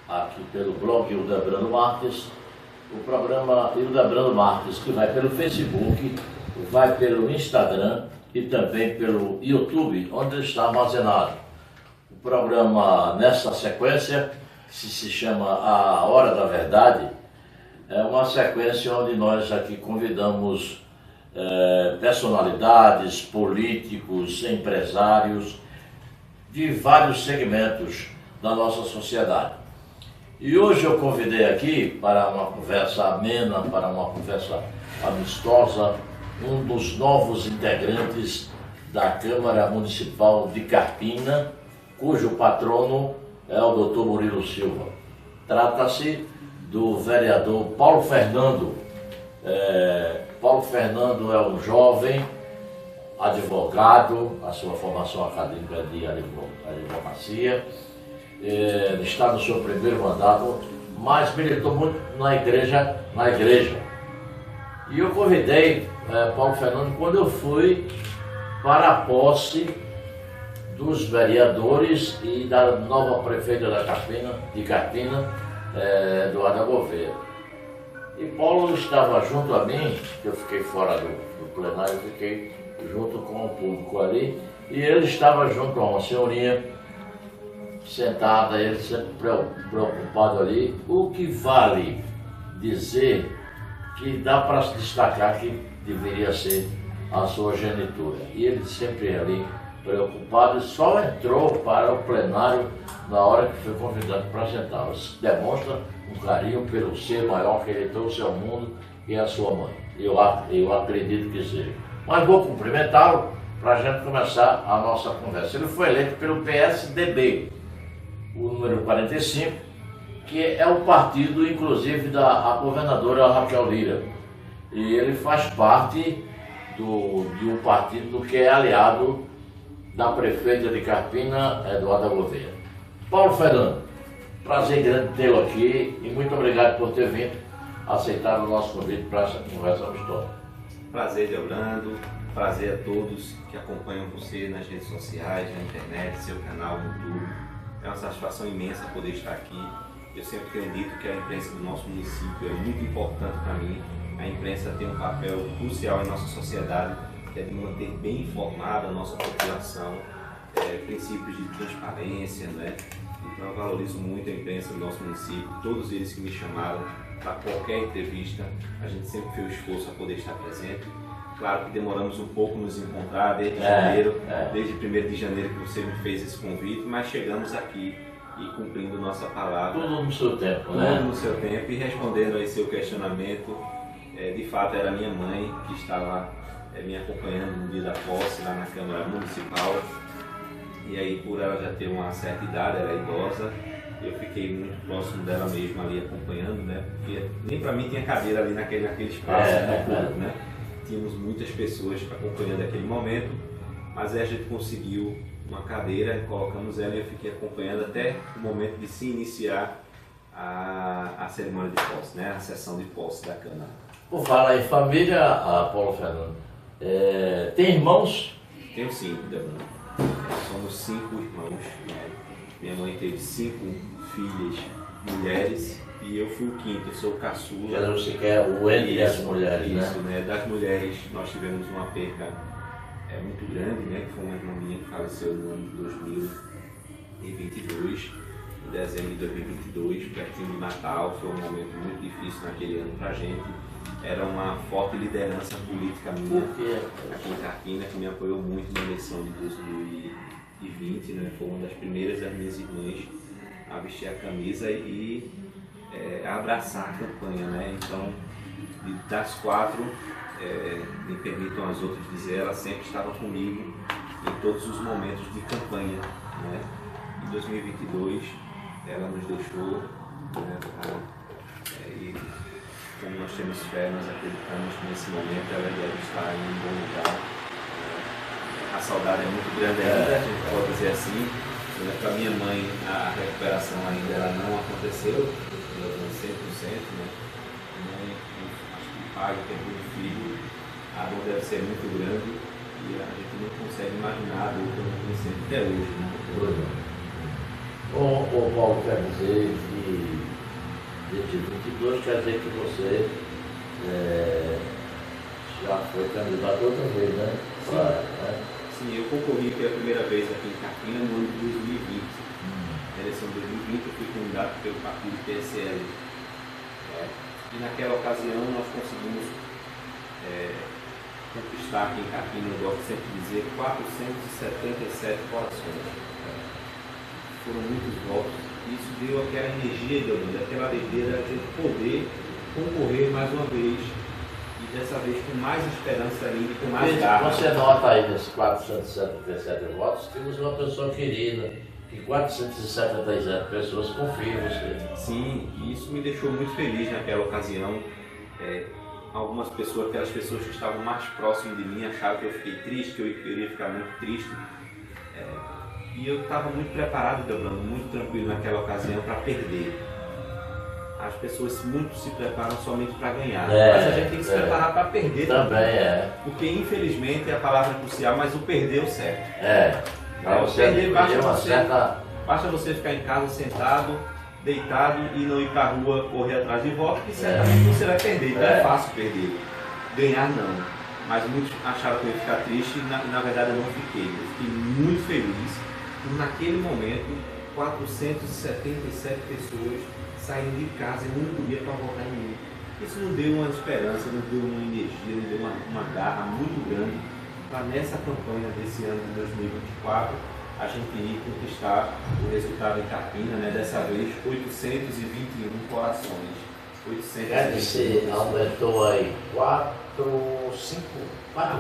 aqui pelo blog Hildebrando Marques, o programa Hildebrando Marques, que vai pelo Facebook, vai pelo Instagram e também pelo YouTube, onde está armazenado. O programa, nessa sequência, que se chama A Hora da Verdade, é uma sequência onde nós aqui convidamos personalidades, políticos, empresários de vários segmentos da nossa sociedade. E hoje eu convidei aqui para uma conversa amena, para uma conversa amistosa, um dos novos integrantes da Câmara Municipal de Carpina, cujo patrono é o Dr. Murilo Silva. Trata-se do vereador Paulo Fernando. Paulo Fernando é um jovem advogado, a sua formação acadêmica é de advocacia, está no seu primeiro mandato, mas militou muito na igreja. E eu convidei Paulo Fernando quando eu fui para a posse dos vereadores e da nova prefeita de Carpina, Eduarda Gouveia. E Paulo estava junto a mim, que eu fiquei fora do plenário, fiquei junto com o público ali, e ele estava junto a uma senhorinha sentada, ele sempre preocupado ali, o que vale dizer que dá para se destacar que deveria ser a sua genitura. E ele sempre ali preocupado, e só entrou para o plenário na hora que foi convidado para sentar. Isso demonstra um carinho pelo ser maior que ele trouxe ao mundo e a sua mãe. Eu acredito que seja. Mas vou cumprimentá-lo para a gente começar a nossa conversa. Ele foi eleito pelo PSDB, o número 45, que é o partido, inclusive, da governadora Raquel Lira. E ele faz parte de um partido que é aliado da prefeita de Carpina, Eduarda Gouveia. Paulo Fernando, prazer grande tê-lo aqui e muito obrigado por ter vindo aceitar o nosso convite para essa conversa amistosa. Prazer, Deolando. Prazer a todos que acompanham você nas redes sociais, na internet, seu canal no YouTube. É uma satisfação imensa poder estar aqui. Eu sempre tenho dito que a imprensa do nosso município é muito importante para mim. A imprensa tem um papel crucial em nossa sociedade, que é de manter bem informada a nossa população, princípios de transparência, né? Então eu valorizo muito a imprensa do nosso município, todos eles que me chamaram para qualquer entrevista, a gente sempre fez o esforço a poder estar presente. Claro que demoramos um pouco nos encontrar desde janeiro, desde 1º de janeiro que você me fez esse convite, mas chegamos aqui e cumprindo nossa palavra. Tudo no seu tempo, né? Tudo no seu tempo e respondendo aí seu questionamento. De fato era minha mãe que estava me acompanhando no dia da posse lá na Câmara Municipal. E aí, por ela já ter uma certa idade, ela é idosa, eu fiquei muito próximo dela mesmo ali acompanhando, né? Porque nem para mim tinha cadeira ali naquele espaço, né? Tínhamos muitas pessoas acompanhando aquele momento, mas aí a gente conseguiu uma cadeira, colocamos ela e eu fiquei acompanhando até o momento de se iniciar a cerimônia de posse, né? A sessão de posse da Câmara. Por falar em família, Paulo Fernando, tem irmãos? Tenho 5, Deolando. Somos 5 irmãos, né? Minha mãe teve 5 filhas mulheres e eu fui o 5º, eu sou o caçula. Você quer o entre as mulheres, isso, né? Das mulheres nós tivemos uma perca muito grande, né? Que foi uma irmã minha que faleceu no ano de 2022, em dezembro de 2022, pertinho de Natal. Foi um momento muito difícil naquele ano pra gente. Era uma forte liderança política minha aqui em Carpina, que me apoiou muito na eleição de 2020, né? Foi uma das primeiras das minhas irmãs a vestir a camisa e a abraçar a campanha, né? Então, das 4, me permitam as outras dizer, ela sempre estava comigo em todos os momentos de campanha, né? Em 2022, ela nos deixou, né? E como nós temos fé, nós acreditamos que nesse momento ela deve estar em um bom lugar. A saudade é muito grande ainda, a gente pode dizer assim. Para minha mãe, a recuperação ainda ela não aconteceu, 100%, né? Acho que o pai, o tempo do filho, a dor deve ser muito grande e a gente não consegue imaginar a dor que eu não conheci até hoje, né? O Paulo quer dizer que desde 22 quer dizer que você já foi candidato outra vez, né? Sim, eu concorri pela primeira vez aqui em Carpina no ano de 2020. Na eleição de 2020 eu fui candidato pelo partido PSL. E naquela ocasião nós conseguimos conquistar aqui em Carpina, eu gosto sempre de dizer, 477 corações. Foram muitos votos. Isso deu aquela energia, aquela alegria de a gente poder concorrer mais uma vez. E dessa vez com mais esperança ainda, com mais garra. Você nota aí nesses 477 votos, temos uma pessoa querida, que 477 pessoas confiam em você. Sim, e isso me deixou muito feliz naquela ocasião. Algumas pessoas, aquelas pessoas que estavam mais próximas de mim, acharam que eu fiquei triste, que eu iria ficar muito triste. E eu estava muito preparado, Delbrando, muito tranquilo naquela ocasião para perder. As pessoas muito se preparam somente para ganhar, mas a gente tem que se preparar para perder também. Porque infelizmente é a palavra crucial, mas o perder é o certo. Perder basta você ficar em casa sentado, deitado e não ir para a rua correr atrás de voto, que certamente você vai perder. Então é fácil perder, ganhar não. Mas muitos acharam que eu ia ficar triste e na verdade eu não fiquei. Eu fiquei muito feliz por naquele momento 477 pessoas saindo de casa em um dia para votar em mim. Isso nos deu uma esperança, nos deu uma energia, nos deu uma garra muito grande para nessa campanha desse ano de 2024 a gente ir conquistar o resultado em Carpina, né? Dessa vez 821 corações. 821. Quer dizer, aumentou aí 4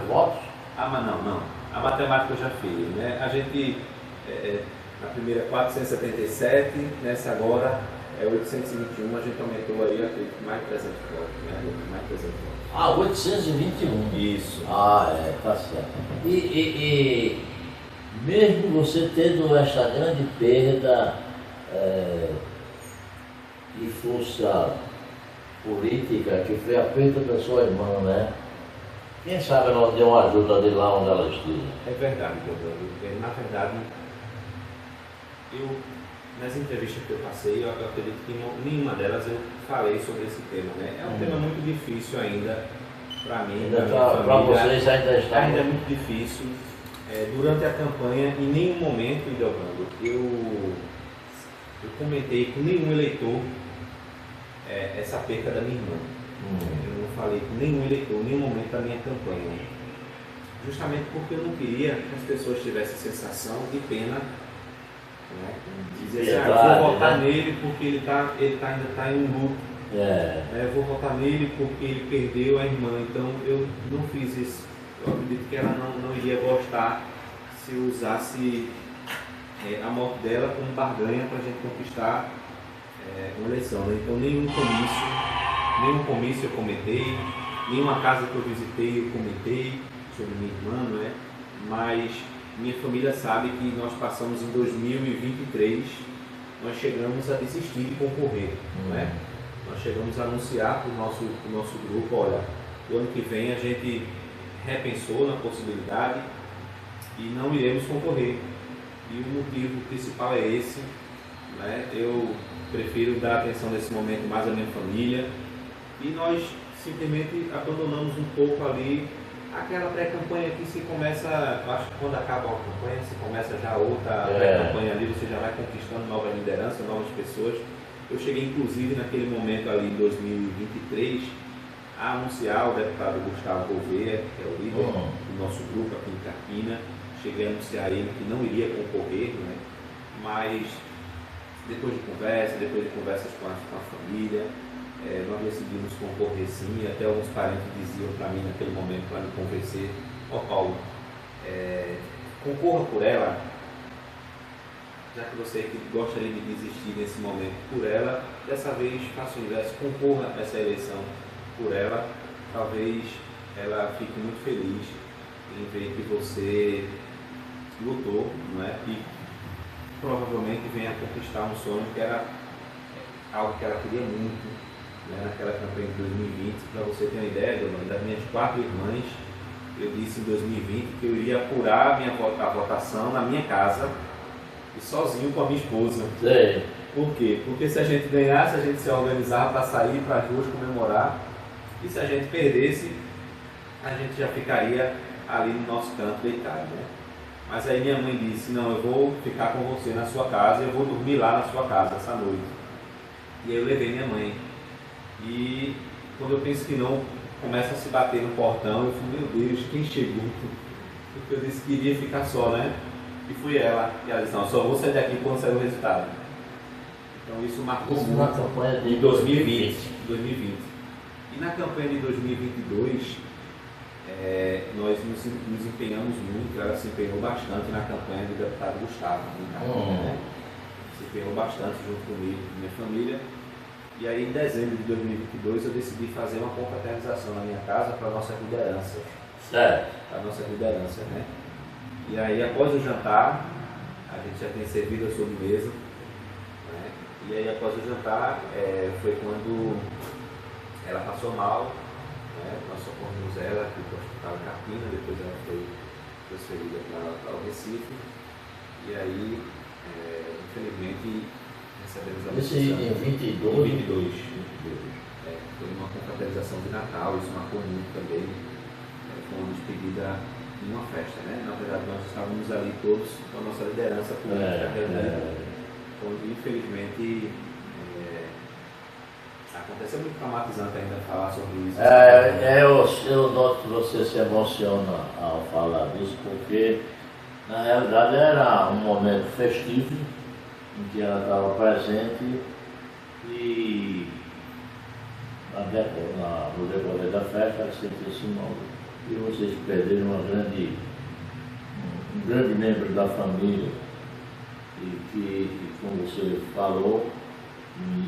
votos? Mas não. A matemática eu já fiz, né? A gente, na primeira 477, nessa agora 821, a gente aumentou aí, acredito, mais de 300 votos, né? Mais de 300 votos. 821. Isso. Tá certo. E mesmo você tendo essa grande perda de força política, que foi a perda da sua irmã, né? Quem sabe ela deu uma ajuda de lá onde ela esteja. É verdade, Delbrando. Na verdade, nas entrevistas que eu passei, eu acredito que nenhuma delas eu falei sobre esse tema, né? É um tema muito difícil ainda para mim, para vocês ainda está. Ainda é muito difícil. Durante a campanha, em nenhum momento, Delbrando, eu comentei com nenhum eleitor essa perca da minha irmã. Eu não falei com nenhum eleitor, em nenhum momento da minha campanha. Justamente porque eu não queria que as pessoas tivessem a sensação de pena, né? Dizer assim, eu vou votar nele porque ele ainda está em um luto. Eu vou votar nele porque ele perdeu a irmã. Então eu não fiz isso. Eu acredito que ela não iria gostar se eu usasse a morte dela como barganha para a gente conquistar uma eleição, né? Então nenhum comício eu comentei, nenhuma casa que eu visitei eu comentei sobre minha irmã, não é? Mas minha família sabe que nós passamos em 2023, nós chegamos a desistir de concorrer, não é? Nós chegamos a anunciar para o nosso grupo, olha, o ano que vem a gente repensou na possibilidade e não iremos concorrer. E o motivo principal é esse, né? Eu prefiro dar atenção nesse momento mais à minha família e nós simplesmente abandonamos um pouco ali aquela pré-campanha que se começa, acho que quando acaba uma campanha, se começa já outra pré-campanha ali, você já vai conquistando nova liderança, novas pessoas. Eu cheguei inclusive naquele momento ali em 2023 a anunciar o deputado Gustavo Gouveia, que é o líder do nosso grupo aqui em Carpina. Cheguei a anunciar ele que não iria concorrer, né? Mas depois de conversas com a família, nós decidimos concorrer sim, e até alguns parentes diziam para mim naquele momento, para me convencer, Paulo, concorra por ela, já que você que gostaria de desistir nesse momento por ela, dessa vez faça o inverso, concorra a essa eleição por ela, talvez ela fique muito feliz em ver que você lutou, não é? E provavelmente venha a conquistar um sonho que era algo que ela queria muito, né? Naquela campanha de 2020. Para você ter uma ideia, das minhas 4 irmãs, eu disse em 2020 que eu iria apurar a votação na minha casa e sozinho com a minha esposa. Sei. Por quê? Porque se a gente ganhasse, a gente se organizava para sair para as ruas comemorar. E se a gente perdesse, a gente já ficaria ali no nosso canto deitado, né? Mas aí minha mãe disse, não, eu vou ficar com você na sua casa, eu vou dormir lá na sua casa essa noite. E aí eu levei minha mãe. E quando eu penso que não, começa a se bater no portão, eu falei, meu Deus, quem chegou? Porque eu disse que iria ficar só, né? E foi ela. E ela disse, não, só vou sair daqui quando sair o resultado. Então isso marcou muito. Na campanha de 2020. E na campanha de 2022, nós nos empenhamos muito, ela se empenhou bastante na campanha do deputado Gustavo, né? Se empenhou bastante junto comigo, com minha família. E aí em dezembro de 2022 eu decidi fazer uma confraternização na minha casa para a nossa liderança. Certo. Para a nossa liderança, né? E aí após o jantar, a gente já tem servido a sobremesa, né? E aí após o jantar, foi quando ela passou mal, né? Nós socorremos ela aqui para o Hospital Carpina, depois ela foi transferida para o Recife. E aí, infelizmente, recebemos a notícia. Isso em 22? Foi uma confraternização de Natal, isso marcou muito também. Foi uma despedida em uma festa, né? Na verdade, nós estávamos ali todos com a nossa liderança política reunida, quando infelizmente acontece. É muito traumatizante ainda falar sobre isso. Eu noto que você se emociona ao falar disso, porque na realidade era um momento festivo em que ela estava presente e no decorrer da festa ela sentiu-se mal. E vocês perderam um grande membro da família e que, como você falou,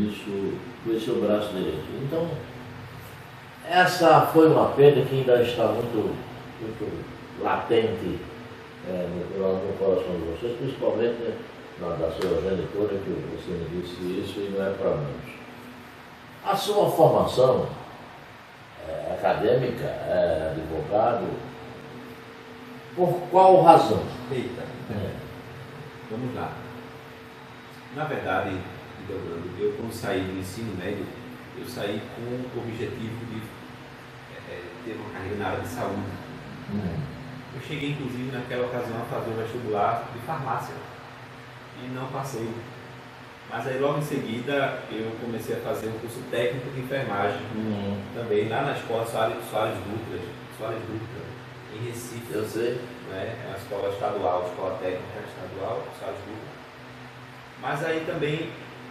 isso foi seu braço direito. Então, essa foi uma perda que ainda está muito latente no coração de vocês, principalmente da sua genitora, que você me disse isso e não é para menos. A sua formação acadêmica, advogado, por qual razão? Eita, vamos lá. Na verdade, eu quando saí do ensino médio, eu saí com o objetivo de ter uma carreira na área de saúde. Eu cheguei inclusive naquela ocasião a fazer o vestibular de farmácia e não passei. Mas aí logo em seguida eu comecei a fazer um curso técnico de enfermagem, também lá na escola Soares Dutra, em Recife. Eu sei. Né? É uma escola estadual, escola técnica estadual, Soares Dutra. Mas aí também,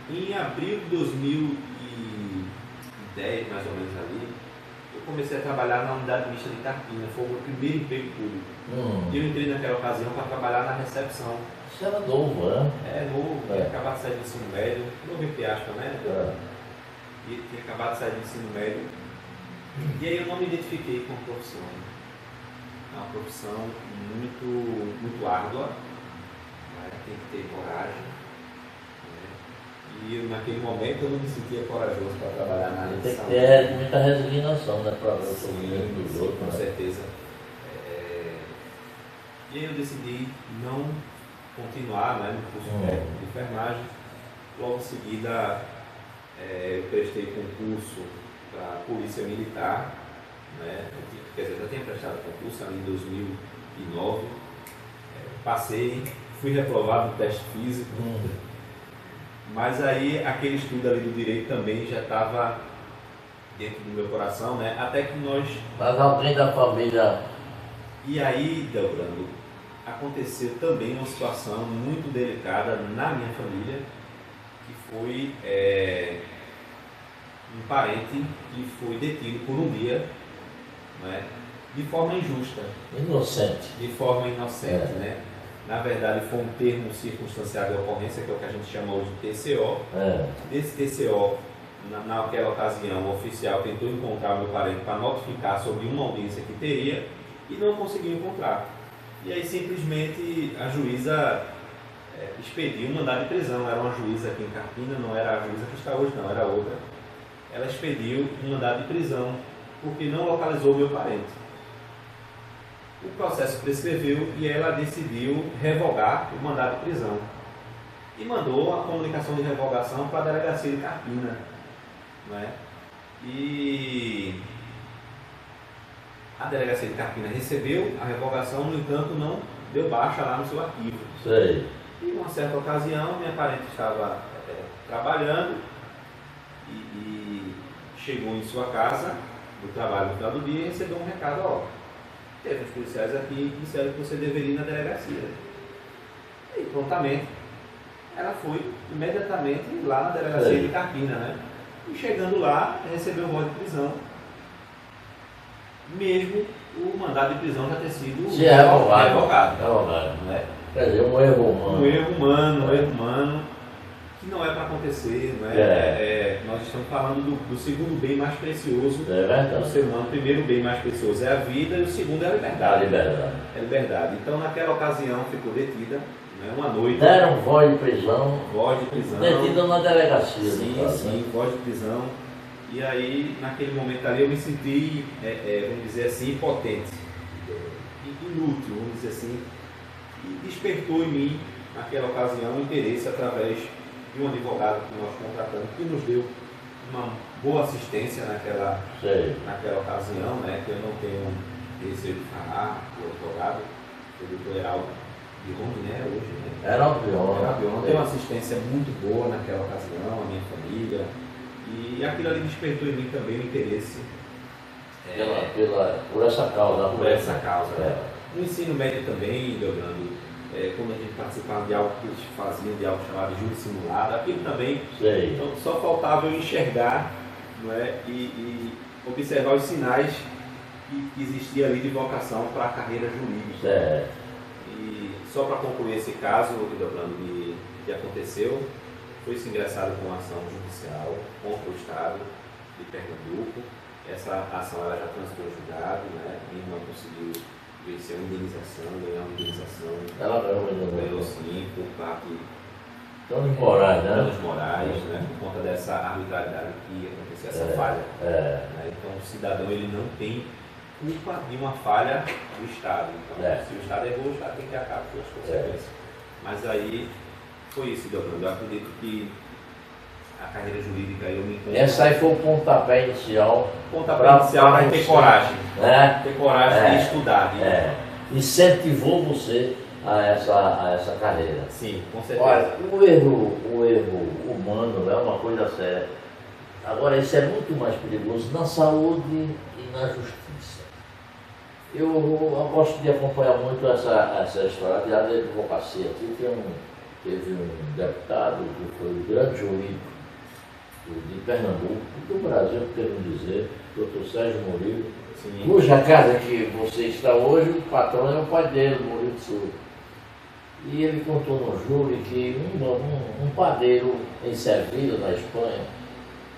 em abril de 2010, mais ou menos ali, eu comecei a trabalhar na unidade mista de Carpina. Foi o meu primeiro emprego público. E eu entrei naquela ocasião para trabalhar na recepção. Você era novo, né? Novo, tinha acabado de sair do ensino médio, novo entre aspas, né? E tinha acabado de sair do ensino médio. E aí eu não me identifiquei com a profissão. É uma profissão muito árdua, né? Tem que ter coragem. E naquele momento eu não me sentia corajoso para trabalhar na área de saúde. Tem que ter muita resignação, né? Para ver o sofrimento dos outros. Com certeza. E aí eu decidi não continuar, né, no curso técnico de enfermagem. Logo em seguida eu prestei concurso para a Polícia Militar, né? Quer dizer, eu já tinha prestado concurso ali em 2009. Passei, fui reprovado no teste físico. Mas aí aquele estudo ali do direito também já estava dentro do meu coração, né? Até que nós... Mas alguém da família... E aí, Delbrando, aconteceu também uma situação muito delicada na minha família, que foi um parente que foi detido por um dia, né? De forma injusta. Inocente. De forma inocente, né? Na verdade, foi um termo circunstanciado de ocorrência, que é o que a gente chama hoje de TCO. Desse TCO, naquela ocasião, o oficial tentou encontrar o meu parente para notificar sobre uma audiência que teria e não conseguiu encontrar. E aí, simplesmente, a juíza expediu um mandado de prisão. Era uma juíza aqui em Carpina, não era a juíza que está hoje, não, era outra. Ela expediu um mandado de prisão porque não localizou o meu parente. O processo prescreveu e ela decidiu revogar o mandado de prisão. e mandou a comunicação de revogação para a delegacia de Carpina, né? E a delegacia de Carpina recebeu a revogação, no entanto não deu baixa lá no seu arquivo. Sei. E em uma certa ocasião, minha parente estava trabalhando e chegou em sua casa do trabalho no final do dia e recebeu um recado: ó, teve os policiais aqui que disseram que você deveria ir na delegacia. E prontamente ela foi imediatamente lá na delegacia de Carpina, né? E chegando lá, recebeu um voto de prisão, mesmo o mandado de prisão já ter sido revogado. Né? Quer dizer, um erro humano. Um erro humano, que não é para acontecer, não é? Nós estamos falando do segundo bem mais precioso do ser humano. O primeiro bem mais precioso é a vida e o segundo é a liberdade. É a liberdade. Então, naquela ocasião, ficou detida, né, uma noite. Deram voz de prisão. Voz de prisão. Detida na delegacia. Sim, voz de prisão. E aí, naquele momento ali, eu me senti, vamos dizer assim, impotente, inútil, vamos dizer assim. E despertou em mim, naquela ocasião, o interesse através de um advogado que nós contratamos, que nos deu uma boa assistência naquela ocasião, né, que eu não tenho receio de falar, o advogado, o doutor Heraldo Bione, né, hoje, né? Heraldo Bione. Deu uma assistência muito boa naquela ocasião, a minha família, e aquilo ali despertou em mim também o interesse por essa causa. Por essa causa, né? No ensino médio também, Deogrando, quando a gente participava de algo que eles faziam, de algo chamado júri simulado, aquilo também, então, só faltava eu enxergar, não é? E observar os sinais que existia ali de vocação para a carreira jurídica. E só para concluir esse caso, Deogrando, que aconteceu, foi-se ingressado com uma ação judicial contra o Estado de Pernambuco. Essa ação ela já transitou em julgado, né? Minha irmã conseguiu vencer uma indenização, ganhar uma indenização. Ela ganhou sim, por parte danos morais, né? Danos morais, né? Por conta dessa arbitrariedade que aconteceu, essa falha. Né? Então o cidadão ele não tem culpa de uma falha do Estado. Então, se o Estado errou, o Estado tem que acabar com as consequências. Mas aí foi isso, Deogrando. Eu acredito que a carreira jurídica eu me encontro. Essa aí foi o pontapé inicial. Pontapé inicial para ter coragem. Ter coragem de estudar. Incentivou você a essa carreira. Sim, com certeza. Olha, o erro humano é uma coisa séria. Agora, isso é muito mais perigoso na saúde e na justiça. Eu gosto de acompanhar muito essa história da advocacia. Aqui teve um deputado que foi o grande jurídico de Pernambuco, do Brasil, quero dizer, Dr. Sérgio Murilo, cuja casa que você está hoje, o patrão é o pai dele, Murilo Souza. E ele contou no júri que um padeiro em Sevilha, na Espanha,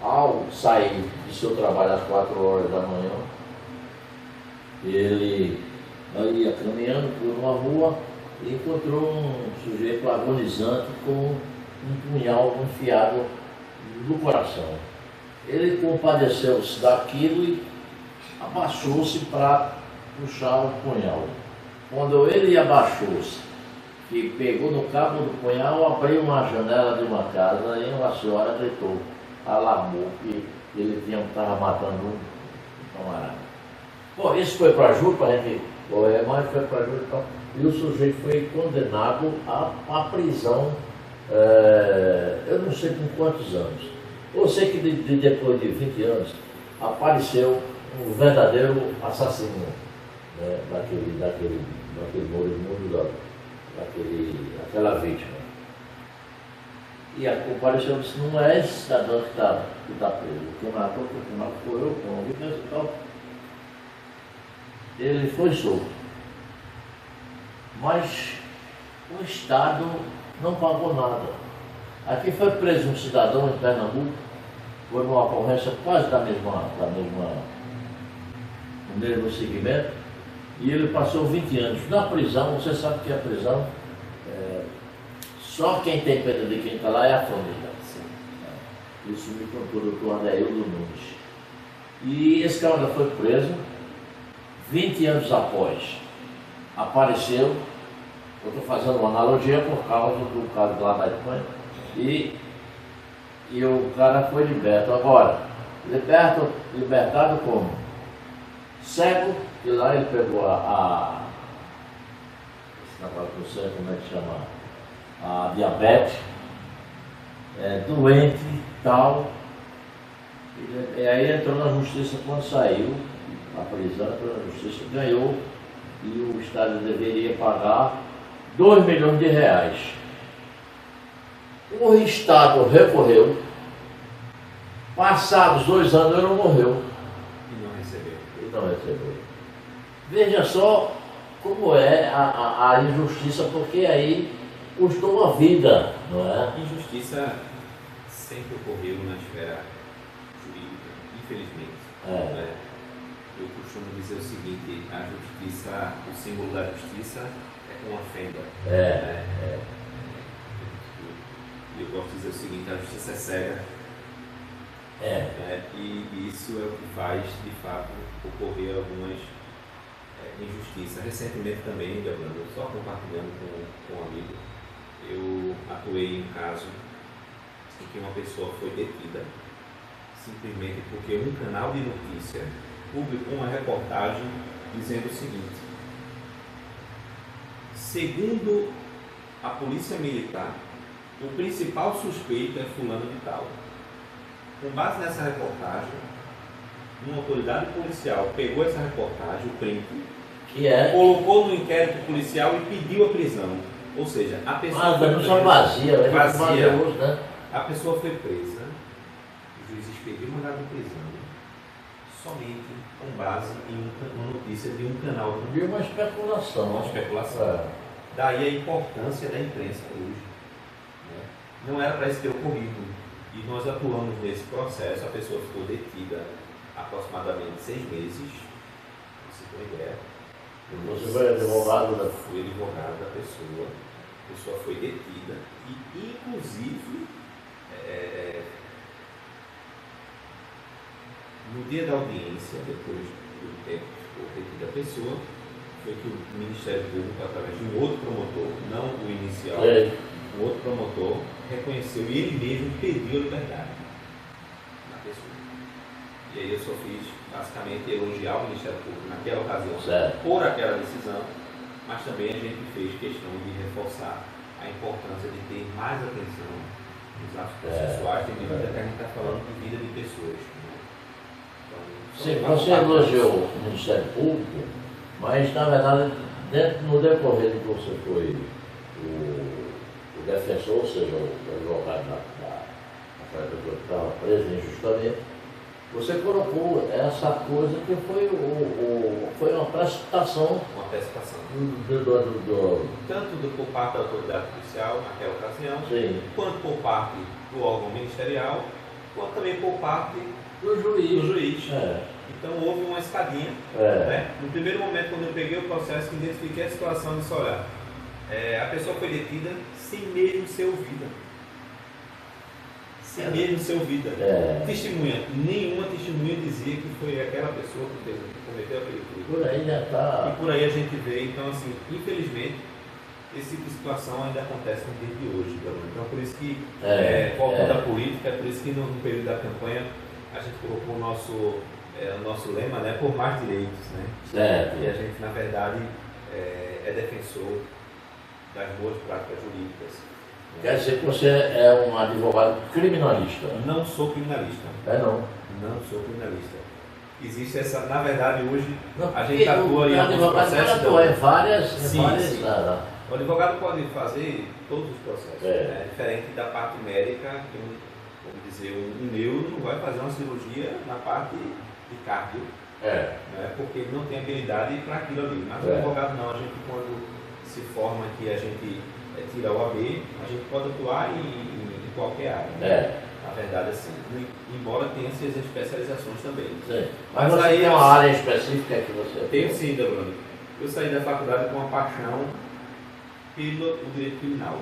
ao sair de seu trabalho às 4 horas da manhã, ele ia caminhando por uma rua e encontrou um sujeito agonizante com um punhal enfiado no coração. Ele compadeceu-se daquilo e abaixou-se para puxar o punhal. Quando ele abaixou-se, que pegou no cabo do punhal, abriu uma janela de uma casa e uma senhora gritou, alarmou que ele estava matando um camarada. Bom, isso foi para júri, para a gente correr mais, foi para júri e o sujeito foi condenado à prisão, eu não sei com quantos anos. Eu sei que depois de 20 anos apareceu um verdadeiro assassino, né, daquele moribundo, daquela vítima. E apareceu e disse, não é esse cidadão que está preso. O que matou foi eu, com o e tal. Ele foi solto. Mas o Estado não pagou nada. Aqui foi preso um cidadão em Pernambuco, por uma ocorrência quase do mesmo segmento, e ele passou 20 anos na prisão. Você sabe que a prisão, só quem tem pena de quem está lá é a família. Isso me contou o doutor Adeildo Nunes. E esse cara foi preso, 20 anos após, apareceu Eu estou fazendo uma analogia por causa do caso lá da Espanha. E o cara foi liberto. Agora, libertado como? Cego, e lá ele pegou esse negócio, não sei como é que chama, a diabetes, doente e tal. E aí entrou na justiça quando saiu, a prisão entrou na justiça, ganhou, e o Estado deveria pagar 2 milhões de reais. O Estado recorreu, passados 2 anos ele morreu. E não recebeu. E não recebeu. Veja só como é a injustiça, porque aí custou a vida, não é? Injustiça sempre ocorreu na esfera jurídica, infelizmente. Né? Eu costumo dizer o seguinte, a justiça, o símbolo da justiça é uma fenda. Né? Eu gosto de dizer o seguinte, a justiça é cega. Né? E isso é o que faz, de fato, ocorrer algumas injustiças. Recentemente também, Gabriel, só compartilhando com um amigo, eu atuei em um caso em que uma pessoa foi detida simplesmente porque um canal de notícia publicou uma reportagem dizendo o seguinte: segundo a polícia militar, o principal suspeito é fulano de tal. Com base nessa reportagem, uma autoridade policial pegou essa reportagem, o print, colocou no inquérito policial e pediu a prisão. Ou seja, a pessoa foi presa. Vazia. Né? A pessoa foi presa, o juiz expediu o mandado de prisão, somente com base em uma notícia de um canal. De uma especulação. Uma especulação. Daí a importância da imprensa hoje. Né? Não era para isso ter ocorrido. E nós atuamos nesse processo, a pessoa ficou detida aproximadamente 6 meses, você tem ideia. Você foi advogado da... Fui advogado da pessoa, a pessoa foi detida e, inclusive, no dia da audiência, depois do tempo que ficou detida a pessoa, foi que o Ministério Público, através de um outro promotor, não o inicial, um outro promotor, reconheceu e ele mesmo pediu a liberdade na pessoa. E aí eu só fiz basicamente elogiar o Ministério Público naquela ocasião por aquela decisão, mas também a gente fez questão de reforçar a importância de ter mais atenção nos atos processuais, tendo em conta que a gente está falando de vida de pessoas. Né? Então, sim, você elogiou o Ministério Público, mas na verdade, no decorrer de que você foi o defensor, ou seja, o advogado da pessoa que estava presa injustamente, você colocou essa coisa que foi uma precipitação. Uma precipitação. Tanto por parte da autoridade policial, naquela ocasião, sim, quanto por parte do órgão ministerial, quanto também por parte do juiz. Então houve uma escadinha. Né? No primeiro momento, quando eu peguei o processo, identifiquei a situação e disse: olha, a pessoa foi detida sem mesmo ser ouvida. Sem mesmo ser ouvida. Testemunha, nenhuma testemunha dizia que foi aquela pessoa que cometeu aquele crime. Por aí já está. E por aí a gente vê, então assim, infelizmente, esse tipo de situação ainda acontece no dia de hoje. Então por isso que, voltando à política, por isso que no período da campanha a gente colocou o nosso lema, né, por mais direitos. Né? Certo. E a gente, na verdade, é defensor das boas práticas jurídicas. Quer dizer que você é um advogado criminalista? Não sou criminalista. Não? Não sou criminalista. Existe essa, na verdade, hoje não, a gente atua em alguns processos. Em várias. Sim. O advogado pode fazer todos os processos. Né? Diferente da parte médica, que vamos dizer, um neuro não vai fazer uma cirurgia na parte de cardio. Né? Porque ele não tem habilidade para aquilo ali. Mas o advogado não, a gente quando se forma que a gente tira o AB, a gente pode atuar em qualquer área. Né? Na verdade, assim, embora tenha essas especializações também. Sim. Mas você tem uma área específica que você... Tenho sim, Bruno. Eu saí da faculdade com uma paixão pelo direito criminal.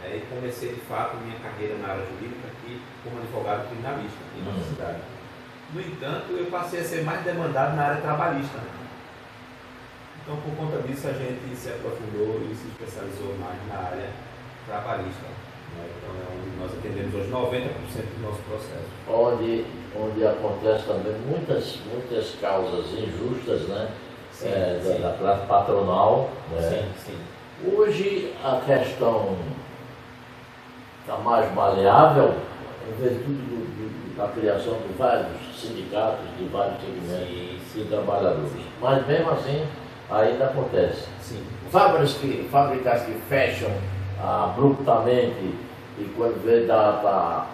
E comecei, de fato, minha carreira na área jurídica aqui como advogado criminalista aqui na nossa cidade. No entanto, eu passei a ser mais demandado na área trabalhista. Então, por conta disso, a gente se aprofundou e se especializou mais na área trabalhista. Né? Então, é onde nós atendemos hoje 90% do nosso processo. Onde acontece também muitas causas injustas, né? Sim, da classe patronal. Né? Sim. Hoje a questão está mais maleável em virtude da criação de vários sindicatos, de vários segmentos de trabalhadores. Mas mesmo assim ainda acontece. Sim. Fábricas que fecham abruptamente e quando vê tá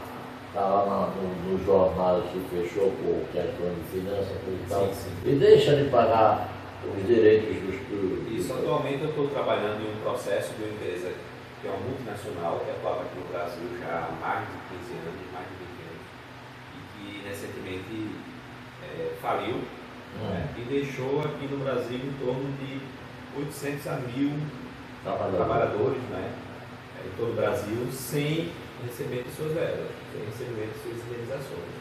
lá nos jornais que fechou por questão de finanças e tal, e deixa de pagar os direitos dos... Isso, atualmente eu estou trabalhando em um processo de uma empresa que é uma multinacional, que atuava aqui no Brasil já há mais de 15 anos, mais de 20 anos, e que recentemente faliu, né, e deixou aqui no Brasil em torno de 800 a 1.000 trabalhadores, né, em todo o Brasil, sem recebimento de suas verbas, sem recebimento de suas indenizações.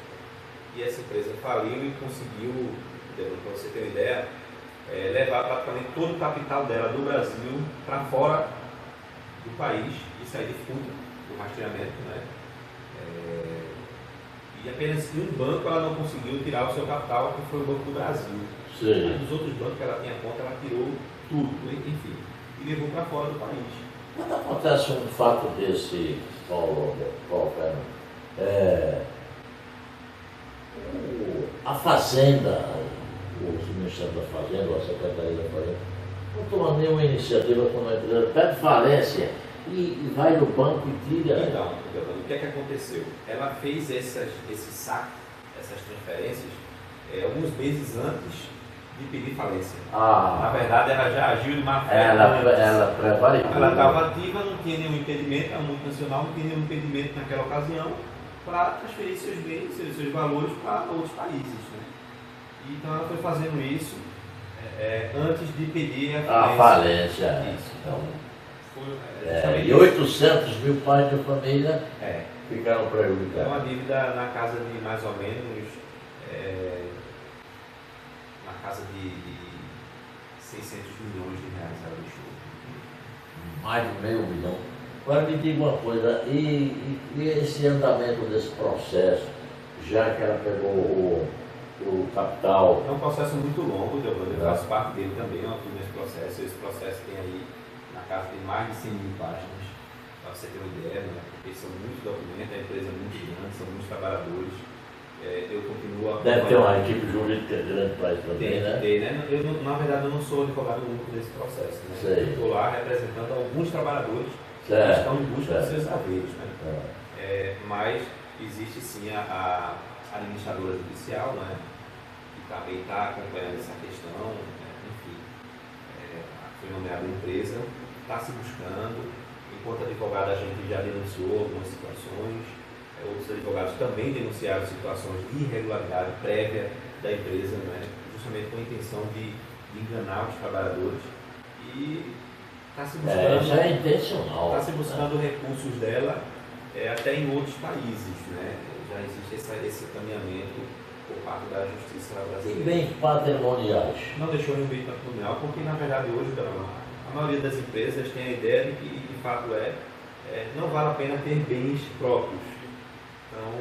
E essa empresa faliu e conseguiu, para você ter uma ideia, levar praticamente todo o capital dela do Brasil para fora do país e sair de fuga do rastreamento, né? E apenas em um banco ela não conseguiu tirar o seu capital, que foi o Banco do Brasil. Sim. Mas nos outros bancos que ela tinha conta, ela tirou tudo, enfim, e levou para fora do país. Quando acontece um fato desse, Paulo Fernando, a Fazenda, o Ministério da Fazenda, ou a Secretaria da Fazenda, não toma nenhuma iniciativa quando a empresa pede falência e vai no banco e tira. Então, o que é que aconteceu? Ela fez esse saque, essas transferências, alguns meses antes de pedir falência. Na verdade, ela já agiu de má fé. Ela prevaricou. Ela estava ativa, não tinha nenhum impedimento, a multinacional não tinha nenhum impedimento naquela ocasião para transferir seus bens, seus valores para outros países. Né? Então ela foi fazendo isso antes de pedir a falência. Isso. Então, E 800 mil pais de família ficaram é prejudicados. uma dívida na casa de mais ou menos na casa de 600 milhões de reais ela deixou. Mais de meio milhão. Agora me diga uma coisa, e esse andamento desse processo, já que ela pegou o capital? É um processo muito longo, eu faço parte dele também, eu atuo nesse processo. Esse processo tem aí na casa de mais de 100 mil páginas, para você ter uma ideia, né? Porque são muitos documentos, a empresa é muito grande, são muitos trabalhadores. Eu continuo a... Deve ter uma equipe jurídica grande para isso também, né? Tem, né? Na verdade, eu não sou advogado único desse processo, né? Eu estou lá representando alguns trabalhadores que estão em busca de seus haveres, né? Mas existe sim a administradora judicial, né? Que também está acompanhando essa questão, né? Enfim, foi nomeada a empresa, está se buscando. Enquanto advogado, a gente já denunciou algumas situações. Outros advogados também denunciaram situações de irregularidade prévia da empresa, né? Justamente com a intenção de enganar os trabalhadores. E está se buscando, isso é intencional. Está se buscando recursos dela até em outros países, né? Já existe esse caminhamento por parte da justiça brasileira. E bens patrimoniais? Não deixou nenhum bem patrimonial, porque na verdade hoje a maioria das empresas tem a ideia de que, de fato, não vale a pena ter bens próprios. Então,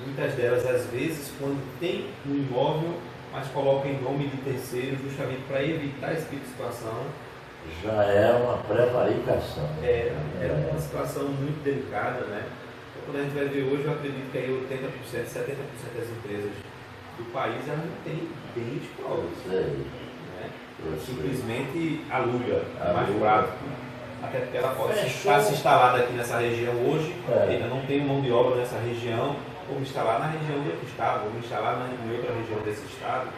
muitas delas, às vezes, quando tem um imóvel, mas colocam em nome de terceiros, justamente para evitar esse tipo de situação. Já é uma prevaricação. É uma situação muito delicada, né? Então, quando a gente vai ver hoje, eu acredito que aí 80%, 70% das empresas do país elas não têm bens próprios. Né? Simplesmente aluga, é mais prático. Até porque ela pode estar se instalada aqui nessa região hoje, ainda não tem mão de obra nessa região, ou me instalar na região de outro estado, ou me instalar em outra região desse estado.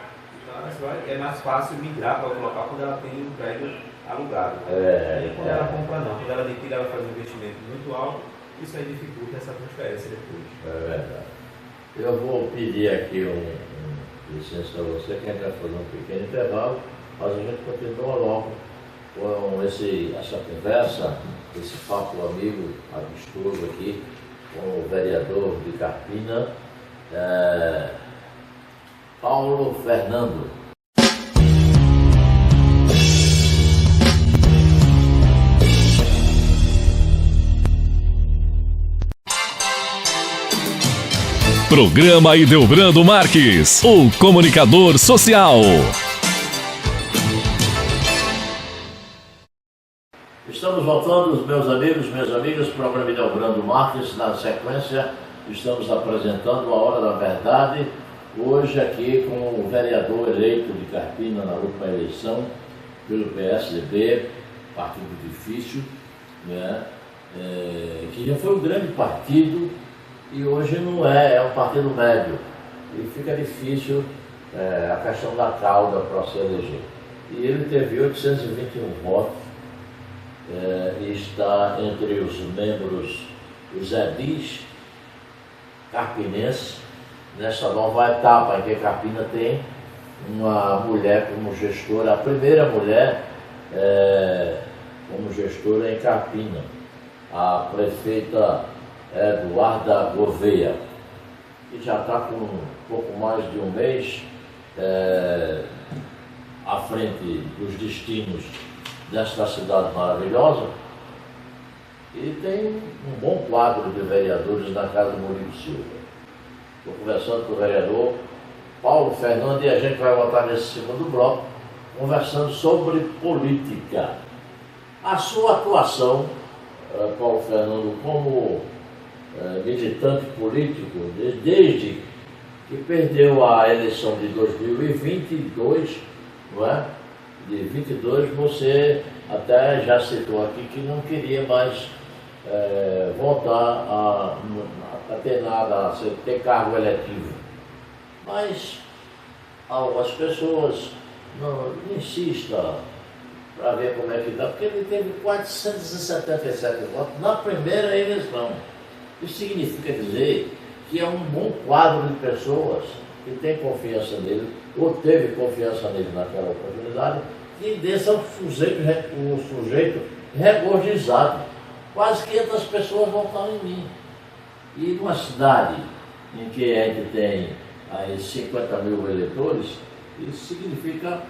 Então é mais fácil migrar para outro local quando ela tem um prédio alugado. E quando ela compra não, quando ela adquire, ela faz um investimento muito alto, isso aí dificulta essa transferência depois. É verdade. Eu vou pedir aqui licença a você, que a gente vai fazer um pequeno intervalo, mas a gente continua logo com essa conversa, esse papo amigo, amistoso aqui, com o vereador de Carpina, Paulo Fernando. Programa Ideobrando Marques, o comunicador social. Estamos voltando, meus amigos, minhas amigas, programa Ideobrando Marques. Na sequência, estamos apresentando a Hora da Verdade, hoje aqui com o vereador eleito de Carpina na última eleição, pelo PSDB, partido difícil, né? Que já foi um grande partido e hoje não é um partido médio. E fica difícil a questão da cauda para se eleger. E ele teve 821 votos e está entre os membros, os edis carpinenses, nessa nova etapa em que Carpina tem uma mulher como gestora, a primeira mulher como gestora em Carpina, a prefeita Eduarda Gouveia, que já está com um pouco mais de um mês à frente dos destinos desta cidade maravilhosa, e tem um bom quadro de vereadores na casa do Murilo Silva. Estou conversando com o vereador Paulo Fernando e a gente vai voltar nesse segundo bloco conversando sobre política. A sua atuação, Paulo Fernando, como militante político, desde que perdeu a eleição de 2022, não é? De 22, você até já citou aqui que não queria mais voltar a ter nada, a ter cargo eletivo. Mas algumas pessoas não insistam para ver como é que dá, porque ele teve 477 votos na primeira eleição. Isso significa dizer que é um bom quadro de pessoas que tem confiança nele, ou teve confiança nele naquela oportunidade, e desse é um sujeito regozijado. Quase 500 pessoas votaram em mim. E numa cidade em que a gente tem aí 50 mil eleitores, isso significa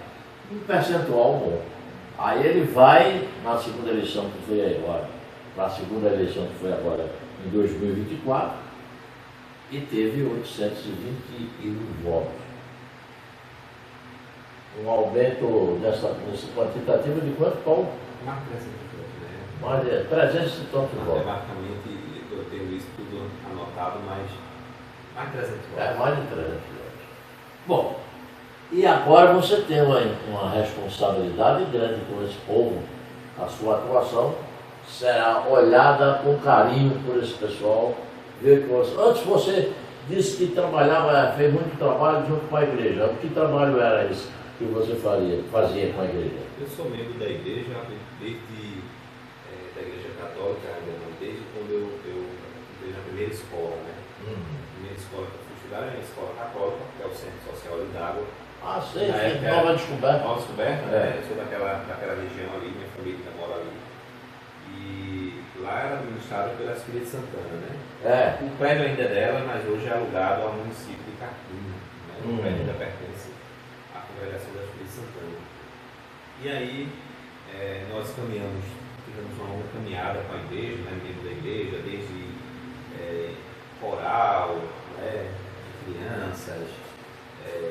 um percentual bom. Aí ele vai na segunda eleição que foi agora, para a segunda eleição que foi agora em 2024, e teve 821 votos. Um aumento nesse quantitativo de quanto, Paulo? Mais de 300 votos, né? Mais de 300 e tantos votos. Matematicamente, eu tenho isso tudo anotado, mas mais de 300 votos. Mais de 300 votos. Bom, e agora você tem uma responsabilidade grande com esse povo. A sua atuação será olhada com carinho por esse pessoal. Ver que antes você disse que trabalhava, fez muito trabalho junto com a igreja. Que trabalho era esse que você fazia com a igreja? Eu sou membro da igreja desde da igreja católica, ainda não, desde quando eu entrei na primeira escola, né? A primeira escola que eu fui estudar é a escola católica, que é o Centro Social de D'Água. Ah, sei, Nova Descoberta. Nova Descoberta, né? Eu sou daquela região ali, minha família mora ali. E lá era administrado pelas Filhas de Santana, né? O prédio ainda é dela, mas hoje é alugado ao município de Carpina, né? O prédio ainda pertence à Congregação das Filhas de Santana. E aí, nós tivemos uma longa caminhada com a igreja, né? Dentro da igreja, desde coral, né? Crianças,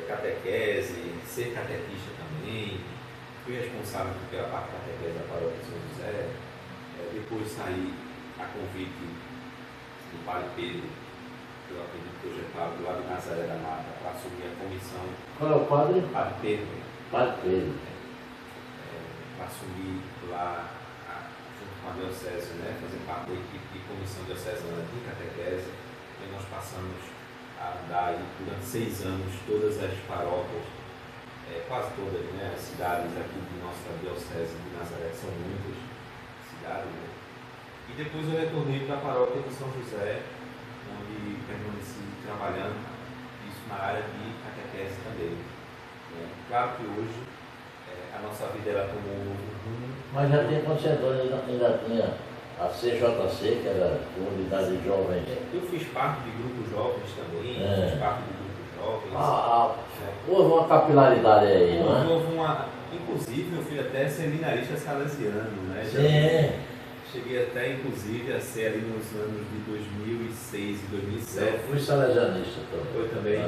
catequese, ser catequista também. Fui responsável pela parte da catequese da paróquia de São José. Depois saí a convite do Padre Pedro, que eu acredito projetado lá de Nazaré da Mata, para assumir a comissão. Qual é o padre? Padre Pedro. Padre Pedro. Para assumir lá, junto com a diocese, né, fazer parte da equipe de comissão diocesana de catequese. E nós passamos a andar aí durante 6 anos todas as paróquias, quase todas, né, as cidades aqui de nossa diocese de Nazaré, que são muitas cidades, né? E depois eu retornei para a paróquia de São José, onde permaneci trabalhando, isso na área de catequese também, né? Claro que hoje a nossa vida ela tomou um novo rumo. Mas já tem conselhador, ainda tinha a CJC, que era a Comunidade de Jovens. Eu fiz parte de grupos jovens também, fiz parte de grupos jovens. Houve uma capilaridade aí, não é? Inclusive, meu filho até é seminarista salesiano, né? Sim, Cheguei até, inclusive, a ser ali nos anos de 2006 e 2007. Eu fui salesianista também. Eu também.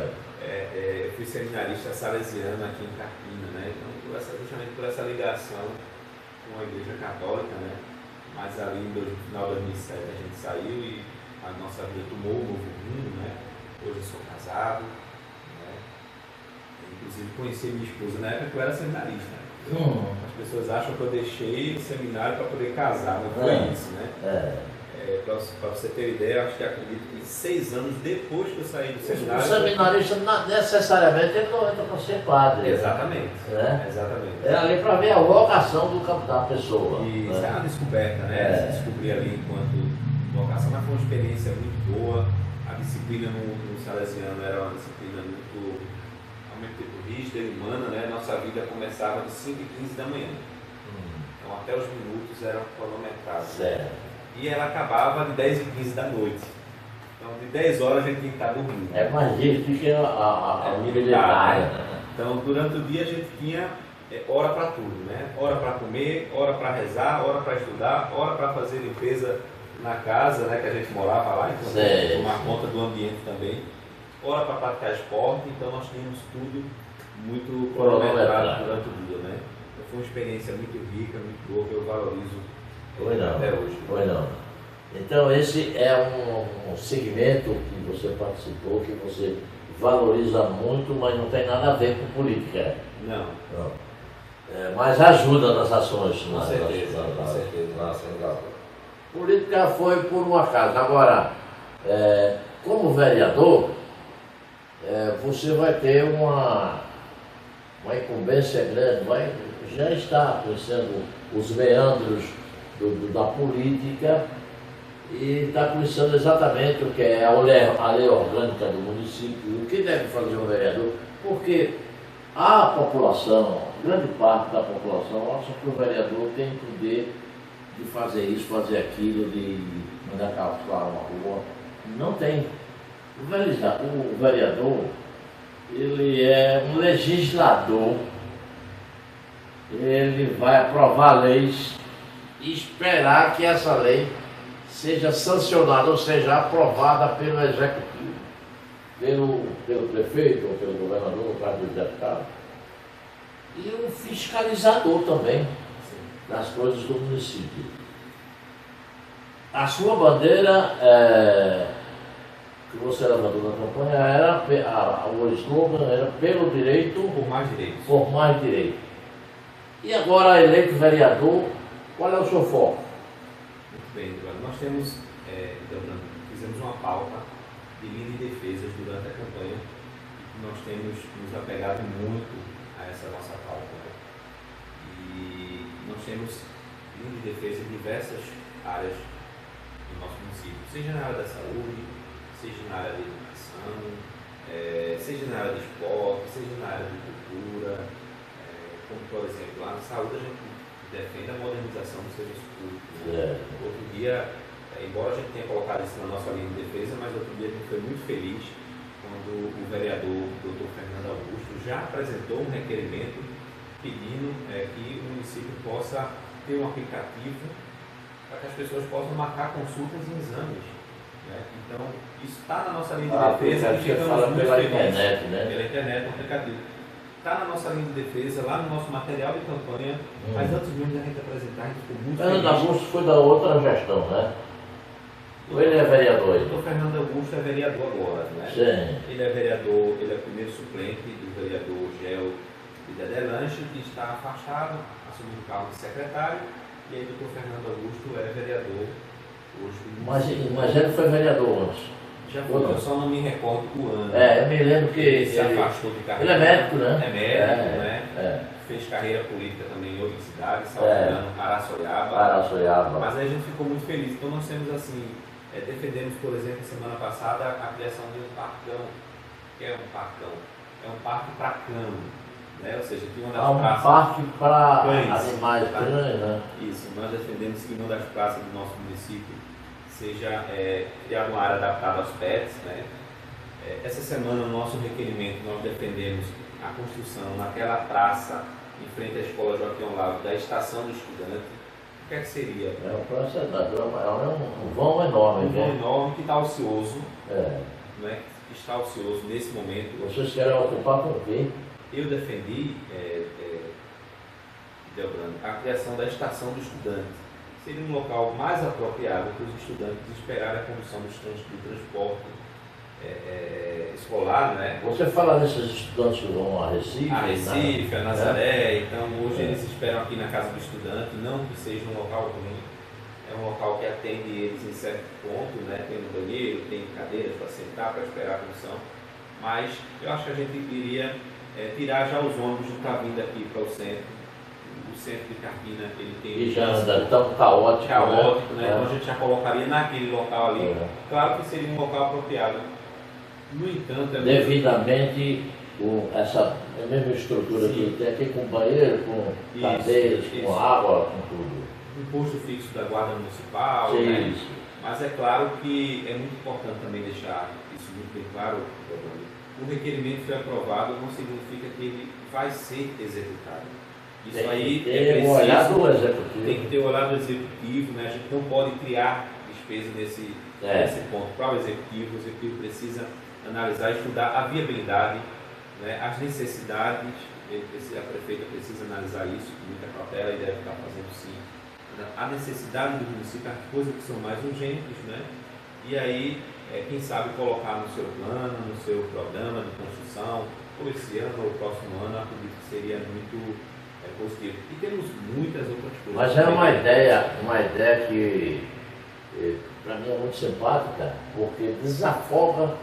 Eu fui seminarista salesiano aqui em Carpina, né? Então, justamente por essa ligação com a Igreja Católica, né? Mas ali no final de 2007 a gente saiu e a nossa vida tomou um novo rumo, né? Hoje eu sou casado, né? Inclusive conheci minha esposa na época que eu era seminarista. As pessoas acham que eu deixei o seminário para poder casar, não foi isso, né? Para você ter ideia, eu acho que acredito que 6 anos depois que eu saí do seminário... O seminarista necessariamente ele não entra para ser padre. Exatamente. Né? Exatamente. É ali para ver a vocação da pessoa. E isso é uma descoberta, né? Se descobrir ali enquanto vocação, mas foi uma experiência muito boa. A disciplina no Salesiano era uma disciplina muito, ao mesmo tempo, rígida e humana, né? Nossa vida começava de 5h15 da manhã. Então até os minutos eram cronometrados. Certo. E ela acabava de 10h15 da noite. Então de 10 horas a gente tinha que estar dormindo. É mais difícil que a militar. Né? Então durante o dia a gente tinha hora para tudo, né? Hora para comer, hora para rezar, hora para estudar, hora para fazer limpeza na casa, né? Que a gente morava lá, então tomar conta do ambiente também. Hora para praticar esporte, então nós tínhamos tudo muito cronometrado durante o dia, né? Então, foi uma experiência muito rica, muito boa, que eu valorizo até hoje. Pois não. Então esse é um segmento que você participou, que você valoriza muito, mas não tem nada a ver com política. Não. Mas ajuda nas ações. Com certeza. Política foi por um acaso. Agora, como vereador, você vai ter uma incumbência grande, já está conhecendo os meandros da política e está conhecendo exatamente o que é a lei orgânica do município, o que deve fazer um vereador, porque a população, grande parte da população, acha que o vereador tem poder de fazer isso, fazer aquilo, de mandar calçar uma rua. Não tem. O vereador, ele é um legislador, ele vai aprovar leis e esperar que essa lei seja sancionada, ou seja, aprovada pelo executivo, pelo prefeito ou pelo governador, no caso do deputado, e um fiscalizador também das coisas do município. A sua bandeira, que você levantou na campanha, o slogan era pelo direito, por mais direito. E agora, eleito vereador, qual é o seu foco? Muito bem, Eduardo. Nós temos, fizemos uma pauta de linha de defesas durante a campanha e nós temos nos apegado muito a essa nossa pauta. Né? E nós temos linha de defesa em diversas áreas do nosso município, seja na área da saúde, seja na área da educação, seja na área de esporte, seja na área de cultura, como por exemplo, lá na saúde a gente defende a modernização do serviço público. Né? Outro dia, embora a gente tenha colocado isso na nossa linha de defesa, mas outro dia a gente foi muito feliz quando o vereador Dr. Fernando Augusto já apresentou um requerimento pedindo que o município possa ter um aplicativo para que as pessoas possam marcar consultas e exames. Né? Então, isso está na nossa linha de defesa. Você fala pela internet, né? Pela internet, no aplicativo. Está na nossa linha de defesa, lá no nosso material de campanha, mas antes mesmo da gente apresentar, a gente ficou muito feliz. Fernando Augusto foi da outra gestão, né? Ou ele é vereador? O Fernando Augusto é vereador agora, né? Sim. Ele é vereador, ele é o primeiro suplente do vereador Gel de Dedelanche, que está afastado, assumindo o cargo de secretário, e aí o doutor Fernando Augusto é vereador hoje. Mas ele foi vereador antes. Já foi, eu só não me recordo do ano. Eu me lembro que ele se afastou de carreira. Ele é médico, né? É médico, né? Fez carreira política também em outra cidade, Salvador, Araçoiaba. Mas aí a gente ficou muito feliz. Então nós temos assim, defendemos, por exemplo, semana passada, a criação de um parcão. O que é um parcão? É um parque para cão. Né? Ou seja, que uma das praças. Um parque para animais, cães, né? Isso, nós defendemos que uma das praças do nosso município seja criar uma área adaptada aos pets. Né? Essa semana, no nosso requerimento, nós defendemos a construção naquela praça, em frente à Escola Joaquim Olavo, da Estação do Estudante. O que é que seria? É um processo, é um vão enorme. Um vão enorme que está ocioso, É. né? Que está ocioso nesse momento. Vocês querem ocupar com quem? Eu defendi, Delbrando, a criação da estação do estudante. Seria um local mais apropriado para os estudantes esperarem a condução do transporte escolar, né? Você fala desses estudantes que vão a Recife? A Recife, a Nazaré, então hoje eles esperam aqui na casa do estudante, não que seja um local ruim, é um local que atende eles em certo ponto, né? Tem um banheiro, tem cadeiras para sentar, para esperar a condução, mas eu acho que a gente iria tirar já os ônibus que estão vindo aqui para o centro de Carpina, ele tem... E já anda tão caótico, né? Então a gente já colocaria naquele local ali, claro que seria um local apropriado. No entanto, devidamente com essa mesma estrutura que tem aqui, com banheiro, com cadeiras, com água, com tudo. Um posto fixo da Guarda Municipal, sim, né? Isso. Mas é claro que é muito importante também deixar isso muito bem claro. O requerimento foi aprovado não significa que ele vai ser executado. Isso tem aí que ter o olhar do executivo. Tem que ter o olhar do executivo, né? A gente não pode criar despesa nesse ponto para o executivo precisa analisar, estudar a viabilidade, né, as necessidades, a prefeita precisa analisar isso com muita cautela e deve estar fazendo sim. A necessidade do município, as coisas que são mais urgentes, né? E aí, quem sabe colocar no seu plano, no seu programa de construção, ou esse ano ou o próximo ano, acredito que seria muito positivo. E temos muitas outras coisas. Mas é uma ideia que para mim é muito simpática, porque desafoga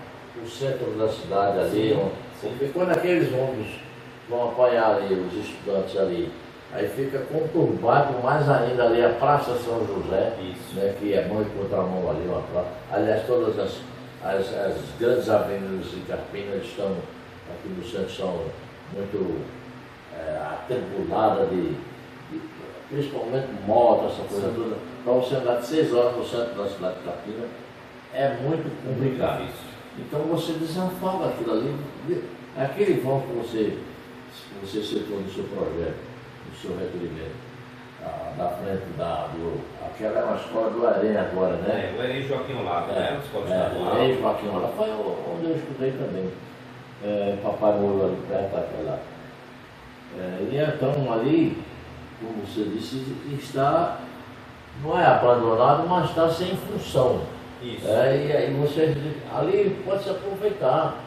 o centro da cidade ali, porque quando aqueles ônibus vão apoiar ali os estudantes ali, aí fica conturbado mais ainda ali a Praça São José, né, que é mão e contramão ali, uma praça. Aliás, todas as grandes avenidas de Carpina estão aqui no centro, são muito atribuladas principalmente moto, essa coisa toda. Para você andar de 6 horas no centro da cidade de Carpina é muito complicado. Então você desafoga aquilo ali, aquele vão que você citou no seu projeto, no seu requerimento, da frente aquela é uma escola do Arém agora, né? O Arém Joaquim Olavo, né? A escola estadual. Arém Joaquim Olavo, foi onde eu estudei também. Papai morou ali perto daquela. E então ali, como você disse, não é abandonado, mas está sem função. Isso. E aí você ali pode se aproveitar.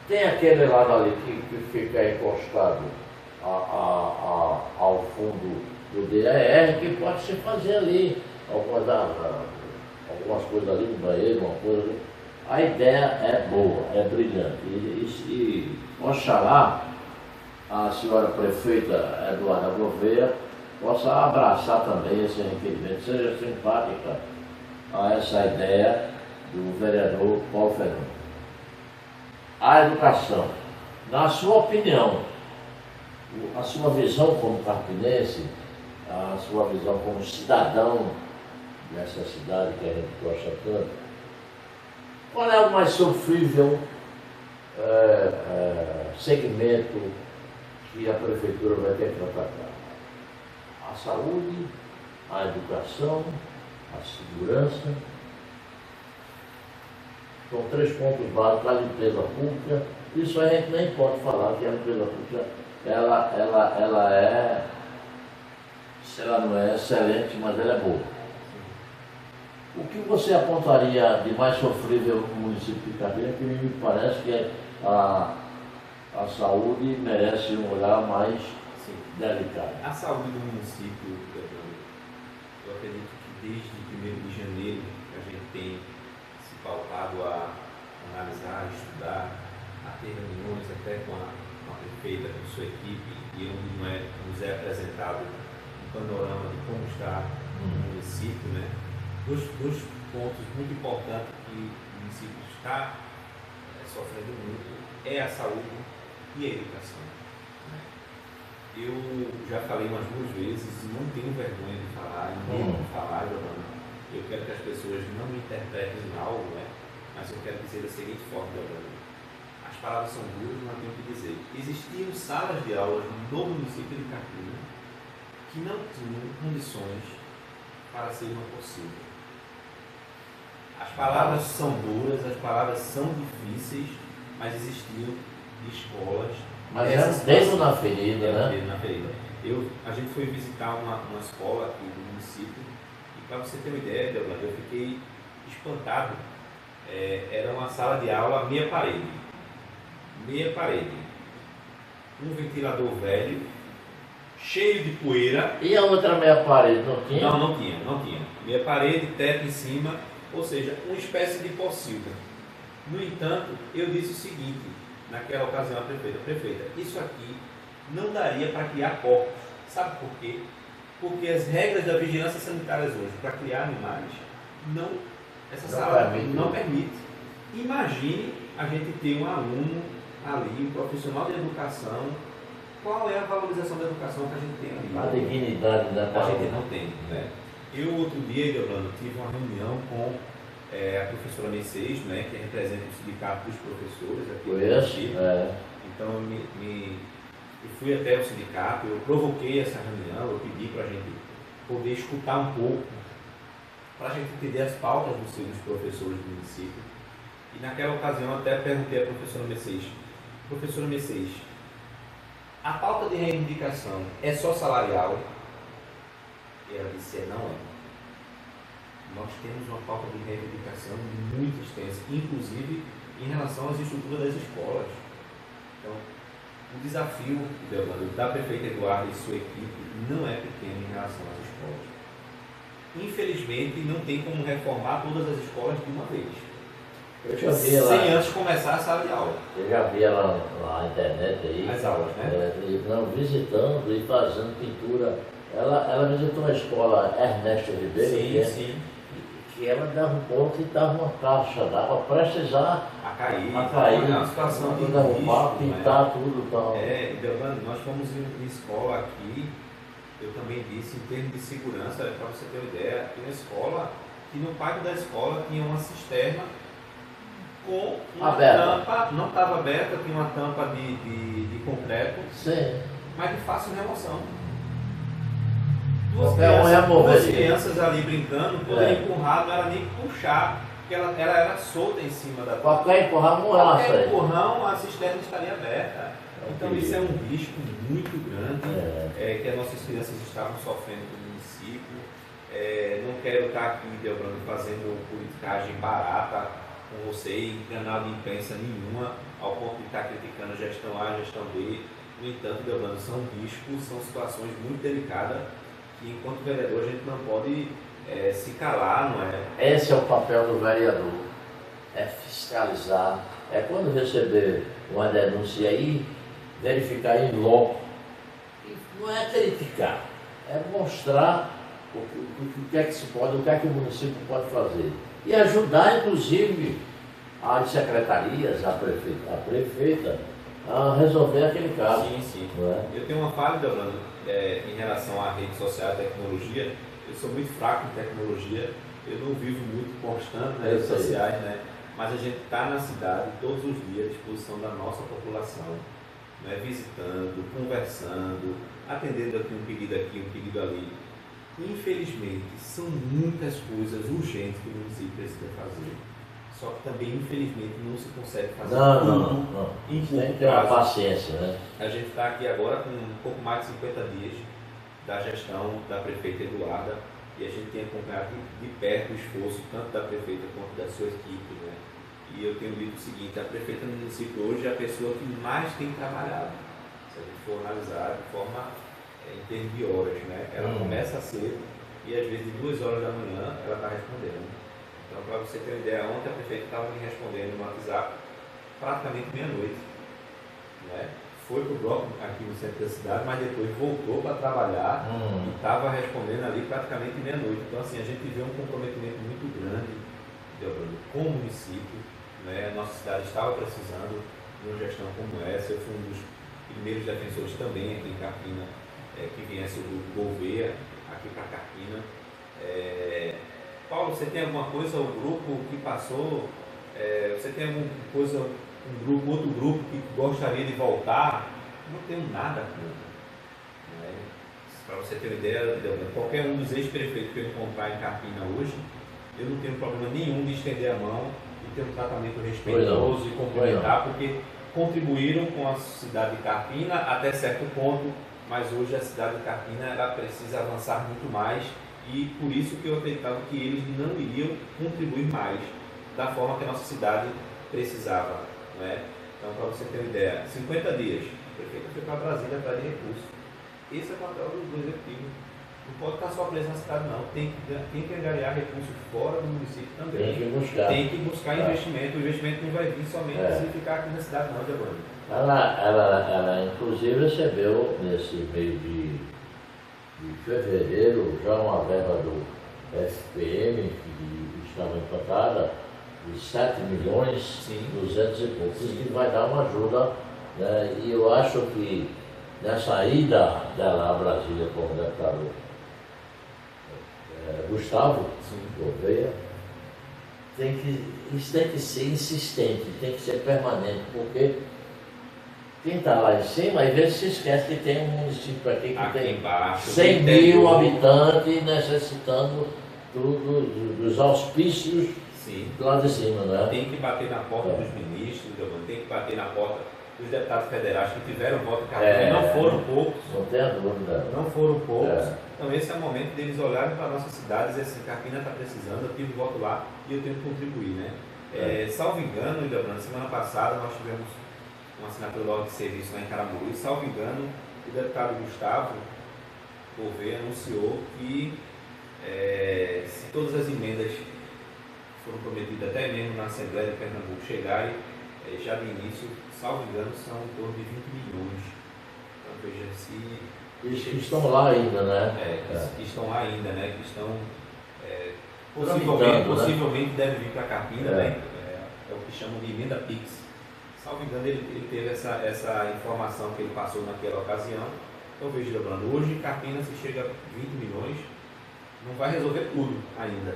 Tem aquele lado ali que fica encostado ao fundo do DER, que pode se fazer ali algumas coisas ali no banheiro, uma coisa ali. A ideia é boa, é brilhante. E oxalá a senhora prefeita Eduarda Gouveia possa abraçar também esse requerimento, seja simpática a essa ideia do vereador Paulo Fernando. A educação, na sua opinião, a sua visão como carpinense, a sua visão como cidadão nessa cidade que a gente gosta tanto, qual é o mais sofrível segmento que a prefeitura vai ter que atacar? A saúde, a educação, a segurança. São 3 pontos básicos, a limpeza pública. Isso a gente nem pode falar que a limpeza pública ela é, se ela não é excelente, mas ela é boa. O que você apontaria de mais sofrível no município de Carpina, que me parece que a saúde merece um olhar mais delicado? A saúde do município, eu acredito que desde 1º de janeiro a gente tem se pautado a analisar, a estudar, a ter reuniões até com a prefeita, com sua equipe, e onde nos é apresentado um panorama de como está o município, né? Dois pontos muito importantes que o município está sofrendo muito é a saúde e a educação. Né? Eu já falei umas 2 vezes, não tenho vergonha de falar, não vou falar, Giovana. Eu quero que as pessoas não me interpretem mal, né? Mas eu quero dizer da seguinte forma, Giovana. As palavras são duras, não tenho o que dizer. Existiam salas de aulas no município de Carpina que não tinham condições para ser uma possível. As palavras são duras, as palavras são difíceis, mas existiam escolas. Mas é um dedo na ferida, né? Dedo na ferida. A gente foi visitar uma escola aqui do município e, para você ter uma ideia, Deolando, eu fiquei espantado. Era uma sala de aula meia parede. Um ventilador velho, cheio de poeira. E a outra meia parede, não tinha? Não tinha. Meia parede, teto em cima, ou seja, uma espécie de pocilga. No entanto, eu disse o seguinte, naquela ocasião à prefeita, isso aqui não daria para criar porcos. Sabe por quê? Porque as regras da vigilância sanitária hoje, para criar animais, essa sala não permite. Imagine a gente ter um aluno ali, um profissional de educação. Qual é a valorização da educação que a gente tem ali? A dignidade da a gente não tem, né? Eu, outro dia, Deolando, tive uma reunião com a professora Mercedes, né, que representa o sindicato dos professores aqui no município. Então, eu fui até o sindicato, eu provoquei essa reunião, eu pedi para a gente poder escutar um pouco, para a gente entender as pautas dos professores do município. E naquela ocasião, eu até perguntei à professora Mercedes, a pauta de reivindicação é só salarial? E ela disse, não é. Nós temos uma pauta de reivindicação muito extensa, inclusive em relação às estruturas das escolas. Então, o desafio da prefeita Eduarda e sua equipe não é pequeno em relação às escolas. Infelizmente, não tem como reformar todas as escolas de uma vez. Eu já vi ela, sem antes começar a sala de aula. Eu já vi ela na internet aí. As aulas, né? Visitando e fazendo pintura. Ela visitou uma escola Ernesto Ribeiro, que ela derrubou que estava uma caixa d'água prestes a cair. Uma situação de derrubar, pintar tudo e tal. Deolando, nós fomos em escola aqui, eu também disse, em termos de segurança, para você ter uma ideia, aqui na escola, que no pátio da escola tinha uma cisterna com uma tampa, não estava aberta, tinha uma tampa de concreto, mas de fácil remoção. Duas crianças ali brincando, poder empurrar, não era nem puxar, porque ela era solta em cima da tampa. Qualquer empurrão, a cisterna estaria aberta. Então isso é um risco muito grande que as nossas crianças estavam sofrendo no município. Não quero estar aqui, Deolando, fazendo politicagem barata com você e canal de imprensa nenhuma, ao ponto de estar criticando a gestão A, a gestão B. No entanto, Deolando, são riscos, são situações muito delicadas que, enquanto vereador, a gente não pode se calar, não é? Esse é o papel do vereador, é fiscalizar, é quando receber uma denúncia aí, verificar em loco. Não é criticar, é mostrar o que é que se pode, o que é que o município pode fazer. E ajudar, inclusive, as secretarias, a prefeita, a resolver aquele caso. Sim. É? Eu tenho uma falha, Deolando, em relação à rede social e tecnologia. Eu sou muito fraco em tecnologia, eu não vivo muito constante nas redes sociais, né? Mas a gente está na cidade todos os dias à disposição da nossa população, né? Visitando, conversando, atendendo aqui um pedido ali. Infelizmente, são muitas coisas urgentes que o município precisa fazer. Só que também, infelizmente, não se consegue fazer tudo em tem que ter uma paciência, né? A gente está aqui agora com um pouco mais de 50 dias da gestão da prefeita Eduarda e a gente tem acompanhado de perto o esforço tanto da prefeita quanto da sua equipe, né? E eu tenho dito o seguinte, a prefeita do município hoje é a pessoa que mais tem trabalhado, se a gente for analisar de forma em termos de horas, né? Ela começa cedo e às vezes de 2 horas da manhã ela está respondendo. Então, para você ter uma ideia, ontem a prefeita estava me respondendo no WhatsApp praticamente meia-noite, né? Foi para o bloco aqui no centro da cidade, mas depois voltou para trabalhar e estava respondendo ali praticamente meia-noite. Então, assim, a gente vê um comprometimento muito grande com o município, né? A nossa cidade estava precisando de uma gestão como essa. Eu fui um dos primeiros defensores também aqui em Carpina, que viesse o grupo Gouveia aqui para Carpina. Paulo, você tem alguma coisa, o grupo que passou, você tem alguma coisa, outro grupo que gostaria de voltar? Não tenho nada contra. Para você ter uma ideia, qualquer um dos ex-prefeitos que eu encontrar em Carpina hoje, eu não tenho problema nenhum de estender a mão e ter um tratamento respeitoso e cumprimentar, porque contribuíram com a cidade de Carpina até certo ponto, mas hoje a cidade de Carpina ela precisa avançar muito mais e por isso que eu acreditava que eles não iriam contribuir mais da forma que a nossa cidade precisava. Não é? Então, para você ter uma ideia, 50 dias, o prefeito foi para Brasília atrás de recursos. Esse é o papel do executivo. Não pode estar só preso na cidade, não. Tem que angariar recursos fora do município também. Tem que buscar investimento. O investimento não vai vir somente se ficar aqui na cidade, não, Giovanni. Ela inclusive recebeu nesse mês de fevereiro já uma verba do SPM que estava implantada de 7 milhões e 200 e poucos, que vai dar uma ajuda, né? E eu acho que nessa ida dela a Brasília com o deputado Gustavo Gouveia, isso tem que ser insistente, tem que ser permanente, porque quem está lá em cima, às vezes se esquece que tem um município aqui que tem embaixo, 100 mil habitantes necessitando dos auspícios lá de cima, né? Tem que bater na porta dos ministros, tem que bater na porta dos deputados federais que tiveram voto em Carpina, não foram poucos. Não tenha dúvida. Não foram poucos. Então esse é o momento deles olharem para a nossa cidade e dizer assim, Carpina está precisando, eu tive voto lá e eu tenho que contribuir, né? Salvo engano, Ildebrando, semana passada nós tivemos uma assinatura logo de serviço lá em Caramuru, e salvo engano, o deputado Gustavo Gouveia anunciou que se todas as emendas foram prometidas até mesmo na Assembleia de Pernambuco chegarem, já de início, salvo engano, são em torno de 20 milhões. Então veja se... Que estão lá ainda, né? Que estão lá ainda, né? Que estão... possivelmente devem vir para Carpina, né? É o que chamam de emenda PIX. Salvo engano, ele teve essa informação que ele passou naquela ocasião. Então veja, Lebrando, hoje Carpina se chega a 20 milhões, não vai resolver tudo ainda.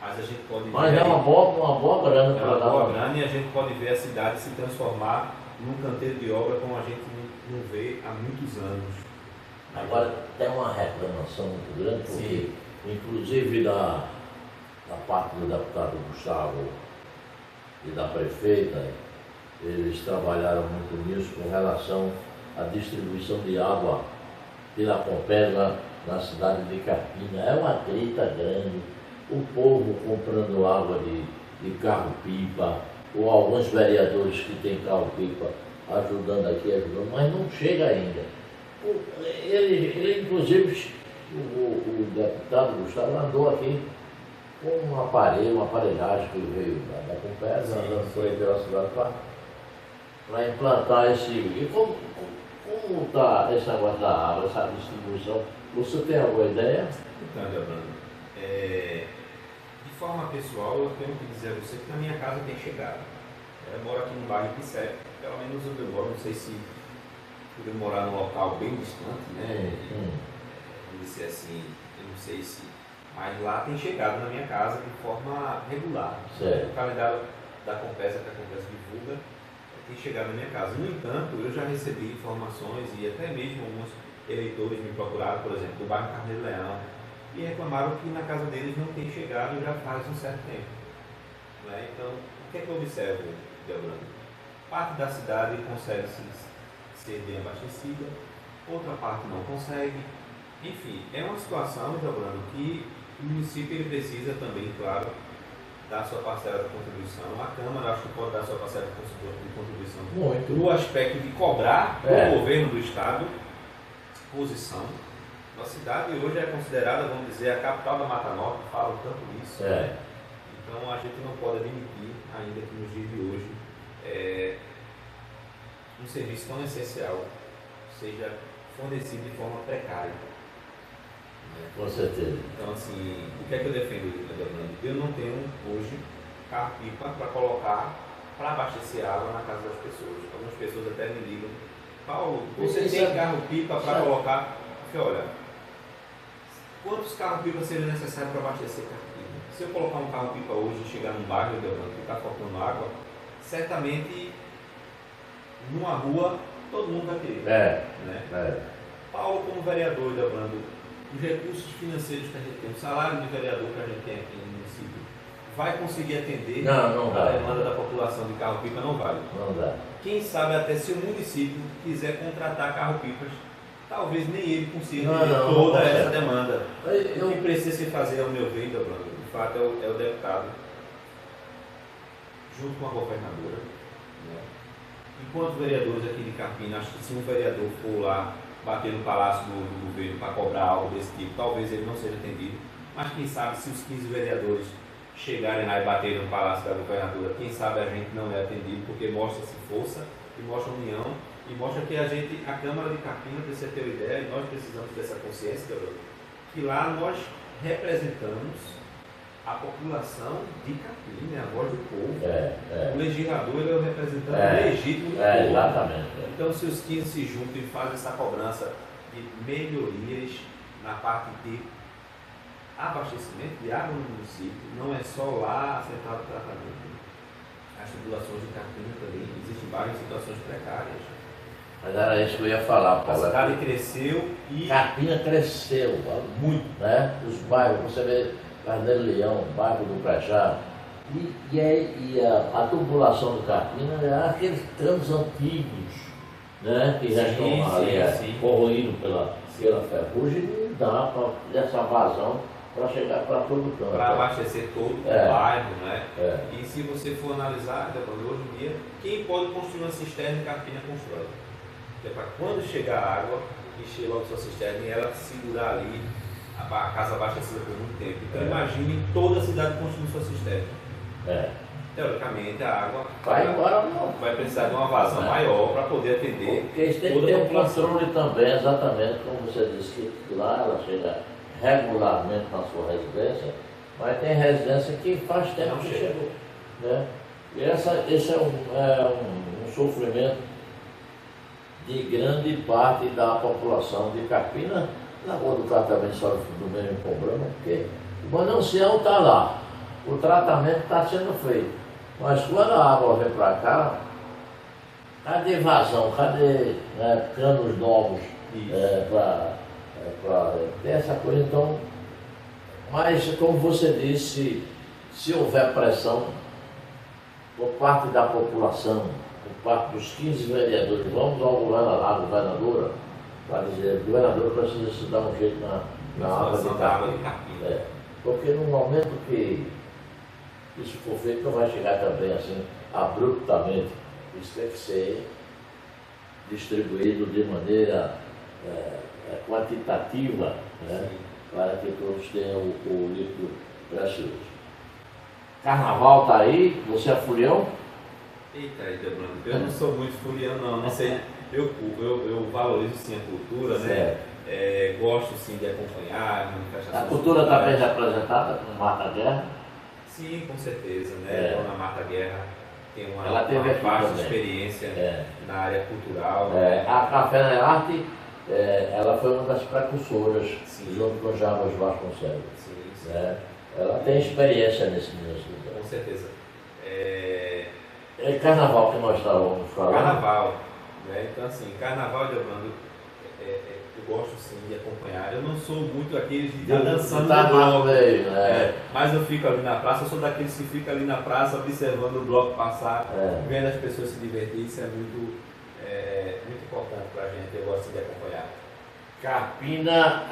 Mas a gente pode ver. Mas é uma boa grana para dar. Uma boa grana e a gente pode ver a cidade se transformar num canteiro de obra como a gente não vê há muitos anos. Agora tem uma reclamação muito grande, porque inclusive da parte do deputado Gustavo e da prefeita, eles trabalharam muito nisso com relação à distribuição de água pela Compesa na cidade de Carpina. É uma treta grande. O povo comprando água de carro-pipa, ou alguns vereadores que têm carro-pipa ajudando, mas não chega ainda. Ele inclusive, o deputado Gustavo andou aqui com uma aparelhagem que veio da Compesa, foi pela cidade para implantar esse... E como está esse negócio da água, essa distribuição? Você tem alguma ideia? Então, Lebrando, de forma pessoal, eu tenho que dizer a você que na minha casa tem chegado. Eu moro aqui no bairro Pissé, pelo menos onde eu moro, não sei se por morar num local bem distante, né? Vamos dizer assim, eu não sei se... Mas lá tem chegado na minha casa de forma regular. O calendário da Compesa, que a Compesa divulga, tem chegado na minha casa. No entanto, eu já recebi informações e até mesmo alguns eleitores me procuraram, por exemplo, do bairro Carneiro Leão, e reclamaram que na casa deles não tem chegado já faz um certo tempo. Né? Então, o que é que eu observo, Delbrando? Parte da cidade consegue ser bem abastecida, outra parte não consegue. Enfim, é uma situação, Delbrando, que o município ele precisa também, claro, dar sua parcela de contribuição. A Câmara acho que pode dar sua parcela de contribuição no aspecto de cobrar do governo do Estado posição. A cidade hoje é considerada, vamos dizer, a capital da Mata Norte, falam tanto nisso. Né? Então a gente não pode admitir, ainda que nos dias de hoje, um serviço tão essencial seja fornecido de forma precária. Com certeza. Então, assim, o que é que eu defendo, Lebrando? Eu não tenho hoje carro-pipa para colocar, para abastecer água na casa das pessoas. Algumas pessoas até me ligam, Paulo, você tem carro-pipa para colocar? Porque, olha, quantos carro-pipa seriam necessários para abastecer Carpina? Se eu colocar um carro-pipa hoje e chegar num bairro, Lebrando, que está faltando água, certamente numa rua todo mundo vai querer. Paulo, como vereador, Debrando, os recursos financeiros que a gente tem, o salário de vereador que a gente tem aqui no município, vai conseguir atender a demanda da população de carro-pipa? Não vai. Não dá. Quem sabe até se o município quiser contratar carro-pipas, talvez nem ele consiga toda essa demanda. O que precisa se fazer, ao meu ver, Debrando, de fato, é o deputado, junto com a governadora, né? Enquanto vereadores aqui de Carpina, acho que se um vereador for lá bater no palácio do governo para cobrar algo desse tipo, talvez ele não seja atendido, mas quem sabe se os 15 vereadores chegarem lá e baterem no palácio da governadora, quem sabe a gente não é atendido, porque mostra-se força e mostra união e mostra que a Câmara de Carpina, para você ter uma ideia, nós precisamos dessa consciência, que lá nós representamos a população de Carpina, é a voz do povo. O legislador ele é o representante legítimo do povo. Exatamente. Então, se os 15 se juntam e fazem essa cobrança de melhorias na parte de abastecimento de água no município, não é só lá a central de tratamento. As populações de Carpina também, existem várias situações precárias. Mas era isso que eu ia falar, Paulo. A cidade cresceu e... Carpina cresceu muito, né? Os bairros, você vê Carneiro Leão, bairro do Prajá, e a população de Carpina é aqueles campos antigos, né? Que já estão ali corroídos pela ferrugem, e dá para essa vazão para chegar para todo o campo. Para abastecer todo o bairro, né? E se você for analisar, hoje em dia, quem pode construir uma cisterna em Carpina constrói. É para quando chegar a água, encher logo sua cisterna e ela segurar ali a casa abastecida por muito tempo. Então imagine toda a cidade construindo sua cisterna. Teoricamente a água vai precisar de uma vazão maior para poder atender. Porque isso tem que ter um controle também, exatamente como você disse, que lá ela chega regularmente na sua residência, mas tem residência que faz tempo que chegou. Né? E esse é um sofrimento de grande parte da população de Carpina. Na Rua do Carro também sofre do mesmo problema, porque o manancial está lá, o tratamento está sendo feito. Mas quando a água vem para cá, cadê vazão, cadê canos novos para ter essa coisa? Então, mas como você disse, se houver pressão por parte da população, por parte dos 15 vereadores, vamos ao governadora, para dizer, o governador precisa se dar um jeito na água de Carpina. Porque no momento que isso for feito, não vai chegar também assim, abruptamente. Isso tem que ser distribuído de maneira quantitativa, né, para que todos tenham o líquido precioso. Carnaval está aí, você é furião? Eita, Debrando, eu não sou muito furião, não sei. Eu valorizo sim a cultura, né? Gosto sim de acompanhar manifestações. A cultura está bem representada com Marta Guerra? Sim, com certeza, né? Dona Marta Guerra tem uma vasta experiência na área cultural. A Café na Arte, ela foi uma das precursoras, junto com Jarbas Vasconcelos. Sim. Ela tem experiência nesse mundo. Com certeza. É carnaval que nós estávamos falando. Carnaval. Então, assim, carnaval de Debrando, eu gosto sim de acompanhar. Eu não sou muito aqueles de estar dançando no bloco, mas eu fico ali na praça. Eu sou daqueles que ficam ali na praça observando o bloco passar, vendo as pessoas se divertir. Isso é muito importante para a gente. Eu gosto de acompanhar. Carpina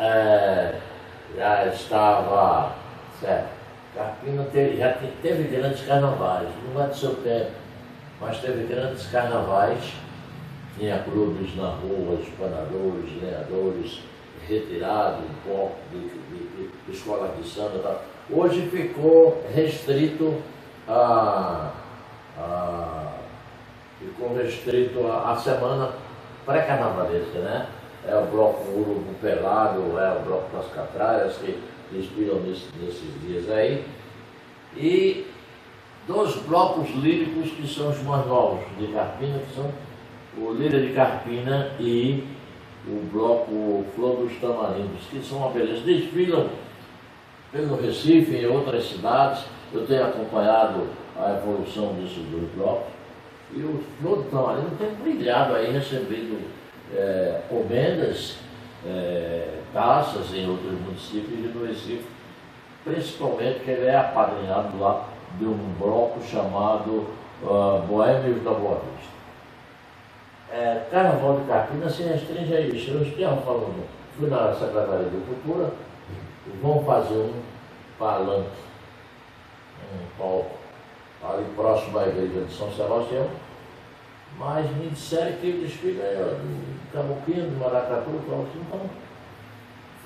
já estava certo. Carpina já teve grandes carnavais, não é do seu tempo, mas teve grandes carnavais. Tinha clubes na rua, espanadores, lenhadores, retirados, de escolas de samba e tal. Hoje ficou restrito a semana pré-carnavalesca, né? É o bloco Urubu Pelado, é o bloco das Catraias, que desfilam nesses dias aí. E 2 blocos líricos que são os mais novos de Carpina, que são o Líder de Carpina e o bloco Flor dos Tamarindos, que são uma beleza. Desfilam pelo Recife e em outras cidades. Eu tenho acompanhado a evolução desses 2 blocos. E o Flor do Tamarindo tem brilhado aí, recebido comendas taças em outros municípios e no Recife, principalmente que ele é apadrinhado lá de um bloco chamado Boêmios da Boa Vista. Carnaval de Carpina se restringe a isso. Eu estava falando, fui na Secretaria de Cultura, vão fazer um palanque, um palco, ali próximo à igreja de São Sebastião, mas me disseram que o desfile é do Camuquinho, do Maracatu, então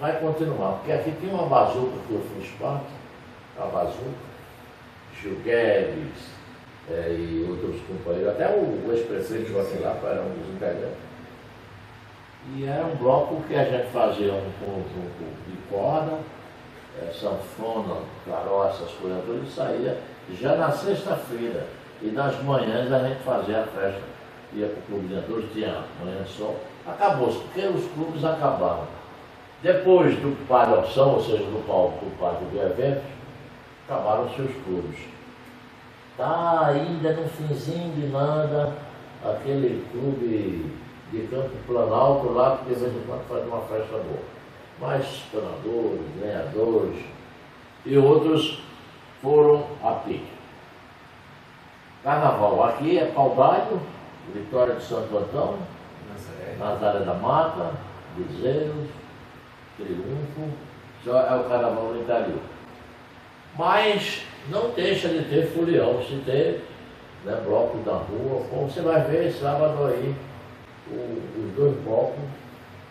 vai continuar, porque aqui tem uma bazuca que eu fiz parte, a bazuca, Gil Guedes e outros companheiros, até o ex-prefeito Joaquim Lapa era um dos integrantes. E era um bloco que a gente fazia um conjunto de corda, sanfona, caró, essas coisas todas, e saía já na sexta-feira. E nas manhãs a gente fazia a festa, ia para o Clube de Vendedores, tinha manhã só. Acabou-se, porque os clubes acabaram. Depois do palhação, ou seja, do palco do parque de eventos, acabaram-se os clubes. Está ainda no finzinho de nada aquele clube de Campo Planalto lá, que de vez em quando faz uma festa boa. Mas espanadores, ganhadores e outros foram a pique. Carnaval aqui é Paudalho, Vitória de Santo Antão, Nazaré da Mata, Bezerros, Triunfo, só é o carnaval do interior. Mas não deixa de ter folião, se ter blocos da rua, como você vai ver sábado aí, os dois blocos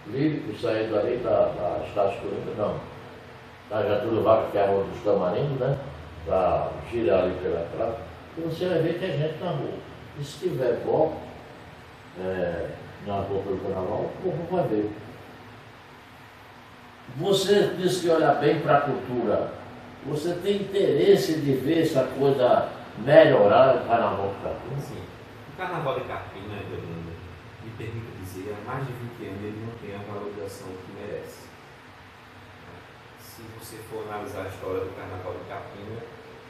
líricos saindo ali da Estácio Coringa, não, da Getúlio Vargas, que é a rua dos Tamarins, né? Para girar ali pela praça, e você vai ver que é gente na rua. E se tiver bloco na rua do carnaval, o povo vai ver. Você disse que olha bem para a cultura. Você tem interesse de ver essa coisa melhorar o Carnaval de Carpina? Sim. O Carnaval de Carpina, me permita dizer, há mais de 20 anos ele não tem a valorização que merece. Se você for analisar a história do Carnaval de Carpina,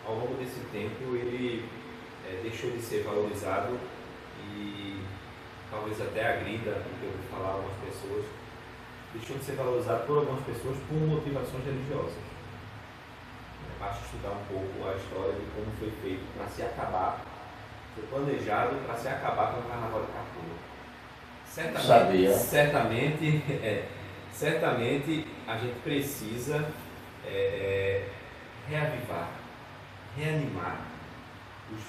ao longo desse tempo ele deixou de ser valorizado e talvez até agrida o que eu vou falar a algumas pessoas, deixou de ser valorizado por algumas pessoas por motivações religiosas. Basta estudar um pouco a história de como foi feito para se acabar, foi planejado para se acabar com o Carnaval de Carpina. Certamente a gente precisa reavivar, reanimar os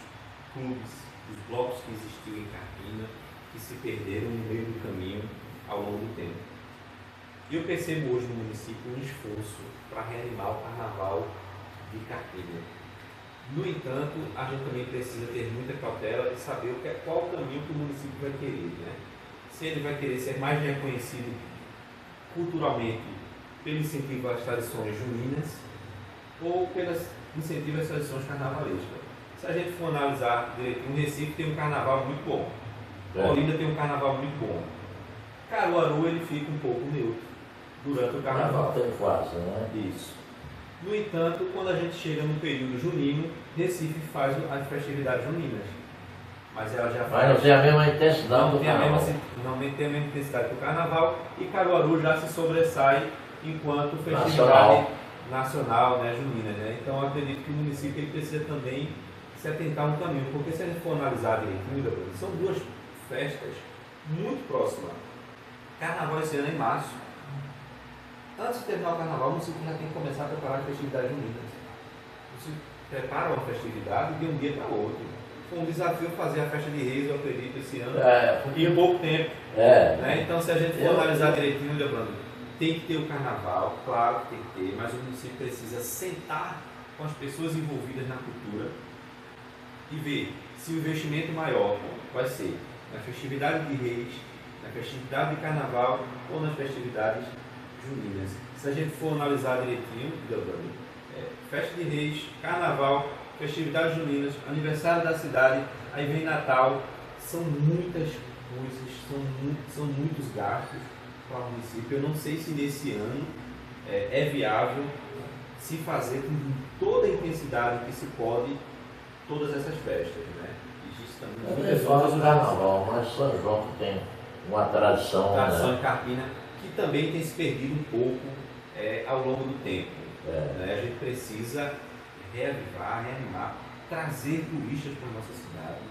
clubes, os blocos que existiam em Carpina, que se perderam no meio do caminho ao longo do tempo. Eu percebo hoje no município um esforço para reanimar o Carnaval de Carpina. No entanto, a gente também precisa ter muita cautela e saber qual o caminho que o município vai querer, né? Se ele vai querer ser mais reconhecido culturalmente pelo incentivo às tradições juninas ou pelo incentivo às tradições carnavalescas. Se a gente for analisar direitinho, o Recife tem um carnaval muito bom, Olinda tem um carnaval muito bom, Caruaru ele fica um pouco neutro durante o carnaval. Tem quase, né? Isso. No entanto, quando a gente chega no período junino, Recife faz as festividades juninas. Mas ela já faz. Mas não tem a mesma intensidade do carnaval. Não tem a mesma intensidade do carnaval. E Caruaru já se sobressai enquanto festividade nacional, né, junina. Né? Então eu acredito que o município ele precisa também se atentar a um caminho. Porque se a gente for analisar direitinho, são duas festas muito próximas. Carnaval esse ano é em março. Antes de terminar o carnaval, o município já tem que começar a preparar as festividades juninas. Você prepara uma festividade de um dia para o outro. Foi um desafio fazer a festa de Reis, eu acredito, esse ano, em pouco tempo. Né? Então, se a gente for analisar direitinho, Leandro, tem que ter o carnaval, claro que tem que ter, mas o município precisa sentar com as pessoas envolvidas na cultura e ver se o investimento maior vai ser na festividade de Reis, na festividade de carnaval ou nas festividades juninas. Se a gente for analisar direitinho, festa de Reis, carnaval, festividades juninas, aniversário da cidade, aí vem Natal, são muitas coisas, são muitos gastos para o município. Eu não sei se nesse ano é viável se fazer com toda a intensidade que se pode todas essas festas, né? Existe também fala do carnaval, mas São João que tem uma tradição, tradição né? em Carpina, que também tem se perdido um pouco ao longo do tempo. Né? A gente precisa reavivar, reanimar, trazer turistas para a nossa cidade.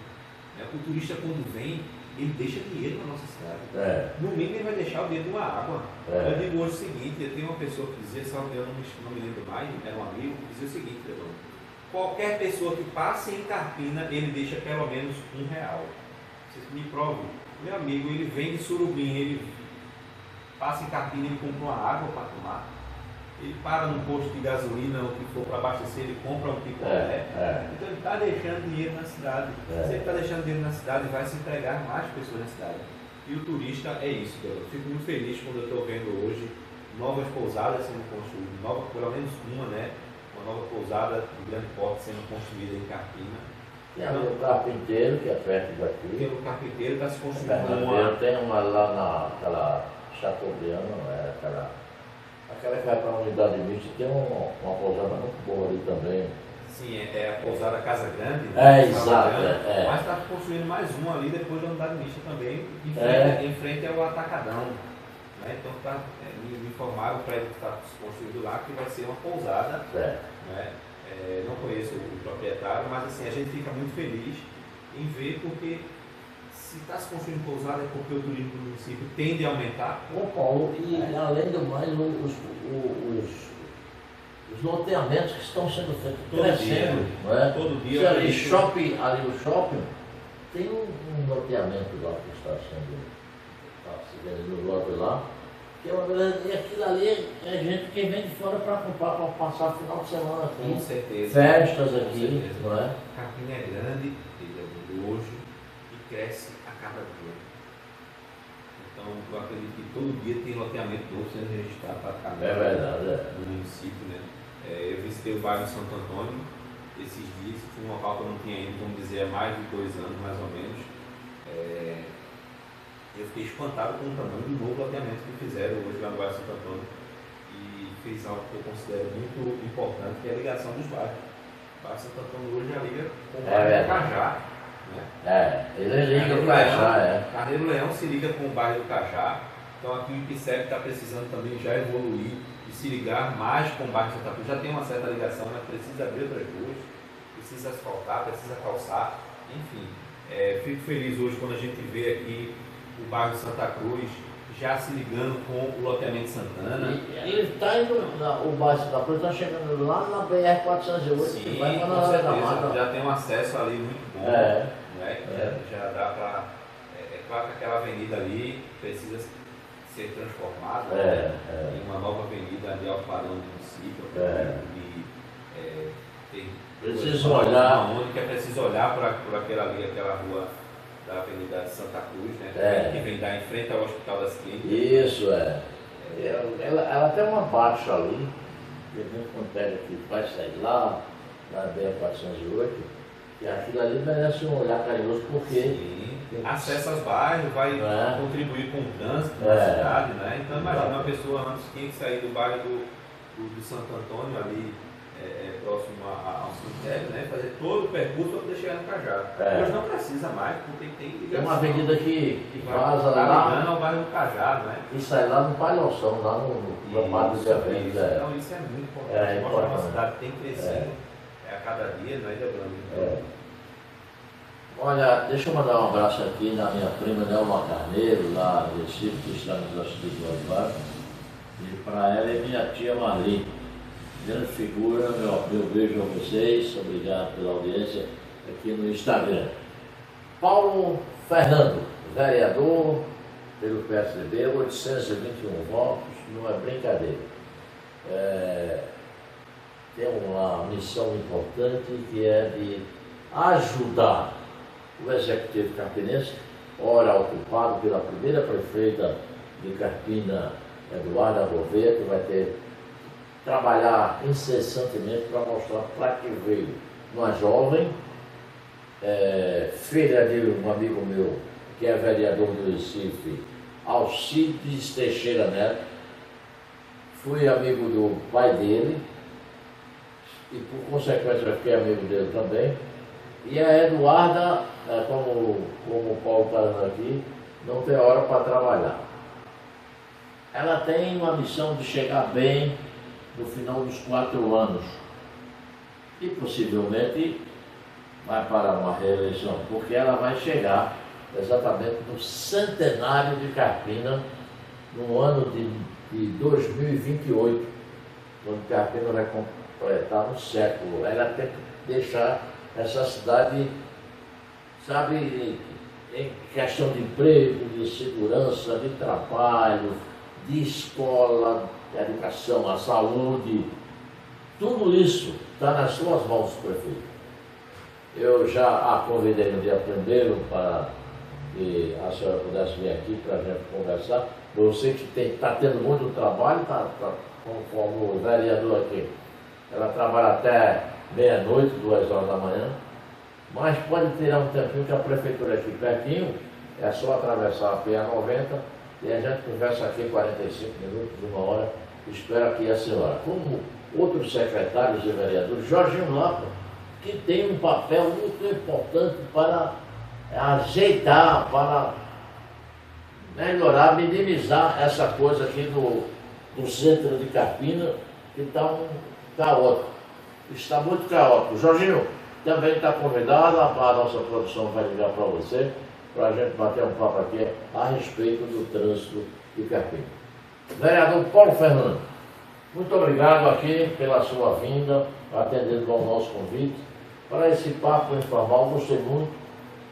Né? O turista, quando vem, ele deixa dinheiro na nossa cidade. No mínimo, ele vai deixar o dinheiro de uma água. Eu digo hoje o seguinte, eu tenho uma pessoa que dizia, eu não me lembro mais, era um amigo, que dizia o seguinte, qualquer pessoa que passe em Carpina, ele deixa pelo menos R$1. Vocês me provam. Meu amigo, ele vem de Surubim, ele passa em Carpina, ele compra uma água para tomar. Ele para num posto de gasolina, ou que for para abastecer, ele compra um picolé. Então ele está deixando dinheiro na cidade. Se ele está deixando dinheiro na cidade, vai se empregar mais pessoas na cidade. E o turista é isso, eu fico muito feliz quando eu estou vendo hoje novas pousadas sendo construídas, pelo menos uma, né? Uma nova pousada de grande porte sendo construída em Carpina. Tem o Carpinteiro, que é perto daqui. Tem o Carpinteiro, está se construindo uma. Tem uma lá naquela Chateaubriand, aquela que vai para a unidade mista, tem uma pousada muito boa ali também. Sim, é a pousada Casa Grande. Né? Exato. Mas está construindo mais uma ali depois da unidade mista também, em frente ao Atacadão. Né? Então me informaram o prédio que está construído lá que vai ser uma pousada. Né? Não conheço o proprietário, mas assim, a gente fica muito feliz em ver, porque se está se construindo pousada é porque o turismo do município tende a aumentar. Paulo, e além do mais, os loteamentos que estão sendo feitos, crescendo, não é? Todo dia. Ali o shopping, tem um loteamento lá que está se vendendo no lote lá, que é uma beleza, e aquilo ali é gente que vem de fora para comprar, para passar o final de semana aqui. Com certeza. Festas aqui, não é? Carpina é grande, ele é muito hoje e cresce a cada dia. Então, eu acredito que todo dia tem loteamento novo sendo registrado praticamente. É verdade, no município, né? Eu visitei o bairro de Santo Antônio esses dias, foi um local que eu não tinha ido, vamos dizer, há mais de 2 anos, mais ou menos. Eu fiquei espantado com o tamanho do novo loteamento que fizeram hoje lá no bairro de Santo Antônio, e fez algo que eu considero muito importante, que é a ligação dos bairros. O bairro de Santo Antônio hoje já liga com o bairro do Cajá. Né? Ele liga o Cajá, Carneiro Leão se liga com o bairro do Cajá. Então aqui o IPSEP está precisando também já evoluir e se ligar mais com o bairro de Santa Cruz. Já tem uma certa ligação, mas precisa abrir outras ruas, precisa asfaltar, precisa calçar, enfim. Fico feliz hoje quando a gente vê aqui o bairro de Santa Cruz já se ligando com o loteamento de Santana. Ele está indo, o bairro de Santa Cruz está chegando lá na BR-408. Sim, com certeza, já tem um acesso ali muito bom. Né? Já dá para... É claro que aquela avenida ali precisa ser transformada em uma nova avenida de alto padrão do município. Preciso olhar. Onde que é preciso olhar por aquela rua da Avenida de Santa Cruz, né? Que vem dar em frente ao Hospital das Clínicas. Isso, ela tem uma baixa ali, que a gente consegue que vai sair lá, na BR-408, e aquilo ali merece um olhar carinhoso, porque acesso aos bairros, vai contribuir com o trânsito na cidade, né? Então imagina uma pessoa antes tinha que sair do bairro do Santo Antônio ali, próximo ao cemitério, né? Fazer todo o percurso para poder chegar no Cajá. Hoje não precisa mais, porque tem ligação. Tem uma avenida que vaza lá ligando ao bairro do Cajá, né? E sai lá no Palhoção, lá no gramado de eventos. Então isso é muito importante. Mostra que a cidade tem crescido a cada dia, não é, Debrando? Olha, deixa eu mandar um abraço aqui na minha prima Nelma Carneiro, lá em Recife, que está nos assistindo agora. E para ela e minha tia Marli. Grande figura, meu beijo a vocês, obrigado pela audiência aqui no Instagram. Paulo Fernando, vereador pelo PSDB, 821 votos, não é brincadeira. Tem uma missão importante que é de ajudar o Executivo Carpinense, ora ocupado pela primeira prefeita de Carpina, Eduarda Gouveia, que vai trabalhar incessantemente para mostrar para que veio uma jovem, filha de um amigo meu, que é vereador do Recife, Alcides Teixeira Neto. Fui amigo do pai dele e, por consequência, eu fiquei amigo dele também. E a Eduarda, como o Paulo falando aqui, não tem hora para trabalhar. ela tem uma missão de chegar bem no final dos 4 anos. E possivelmente vai para uma reeleição, porque ela vai chegar exatamente no centenário de Carpina, no ano de 2028, quando Carpina vai completar um século. Ela tem que deixar essa cidade, sabe, em questão de emprego, de segurança, de trabalho, de escola, de educação, a saúde, tudo isso está nas suas mãos, prefeito. Eu já a convidei no dia 1º para que a senhora pudesse vir aqui para a gente conversar. Eu sei que está tendo muito trabalho, como o vereador aqui. Ela trabalha até meia-noite, 2 horas da manhã, mas pode tirar um tempinho que a prefeitura aqui pertinho, é só atravessar a PA90 e a gente conversa aqui 45 minutos, 1 hora, espero aqui a senhora. Como outros secretários e vereadores, Jorginho Lapa, que tem um papel muito importante para ajeitar, para melhorar, minimizar essa coisa aqui do centro de Carpina, que está caótico. Está muito caótico. Jorginho também está convidado, a nossa produção vai ligar para você, para a gente bater um papo aqui a respeito do trânsito de Carpina. Vereador Paulo Fernando, muito obrigado aqui pela sua vinda, atendendo ao nosso convite, para esse papo informal. Gostei muito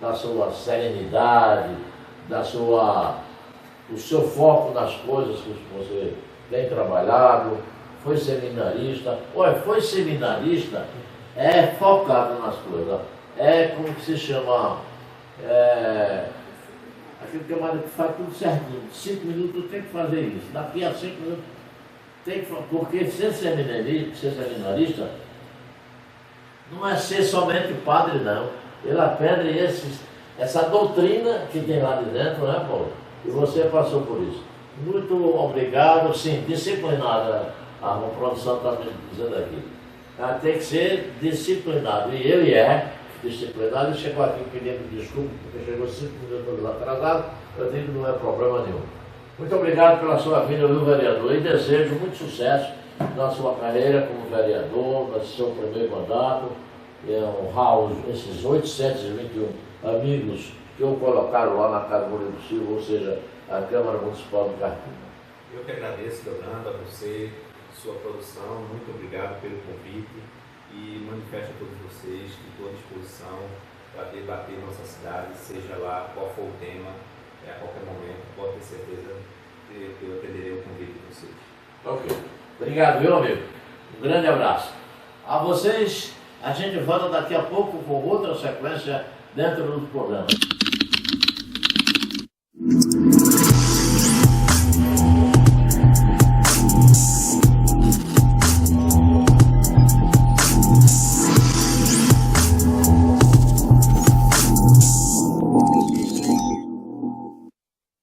da sua serenidade, do seu foco nas coisas que você tem trabalhado, foi seminarista. Olha, foi seminarista, é focado nas coisas, é como que se chama, aquele camarada que faz tudo certinho, 5 minutos tem que fazer isso, daqui a 5 minutos tem que, porque ser seminarista não é ser somente padre, não. Ele aprende essa doutrina que tem lá de dentro, né, Paulo? E você passou por isso. Muito obrigado, sim, disciplinado, a produção está me dizendo aqui. Tem que ser disciplinado, e ele é disciplinado. Ele chegou aqui pedindo desculpa, porque chegou 5 minutos atrasado. Eu digo que não é problema nenhum. Muito obrigado pela sua vinda, viu, vereador, e desejo muito sucesso na sua carreira como vereador, no seu primeiro mandato, e honrar esses 821 amigos que o colocaram lá na Casa Murilo Silva, ou seja, a Câmara Municipal de Carpina. Eu que agradeço, Leonardo, a você, sua produção, muito obrigado pelo convite e manifesto a todos vocês que estou à disposição para debater nossa cidade, seja lá qual for o tema, a qualquer momento, pode ter certeza que eu atenderei o convite de vocês. Ok. Obrigado, meu amigo. Um grande abraço. A vocês, a gente volta daqui a pouco com outra sequência dentro do programa.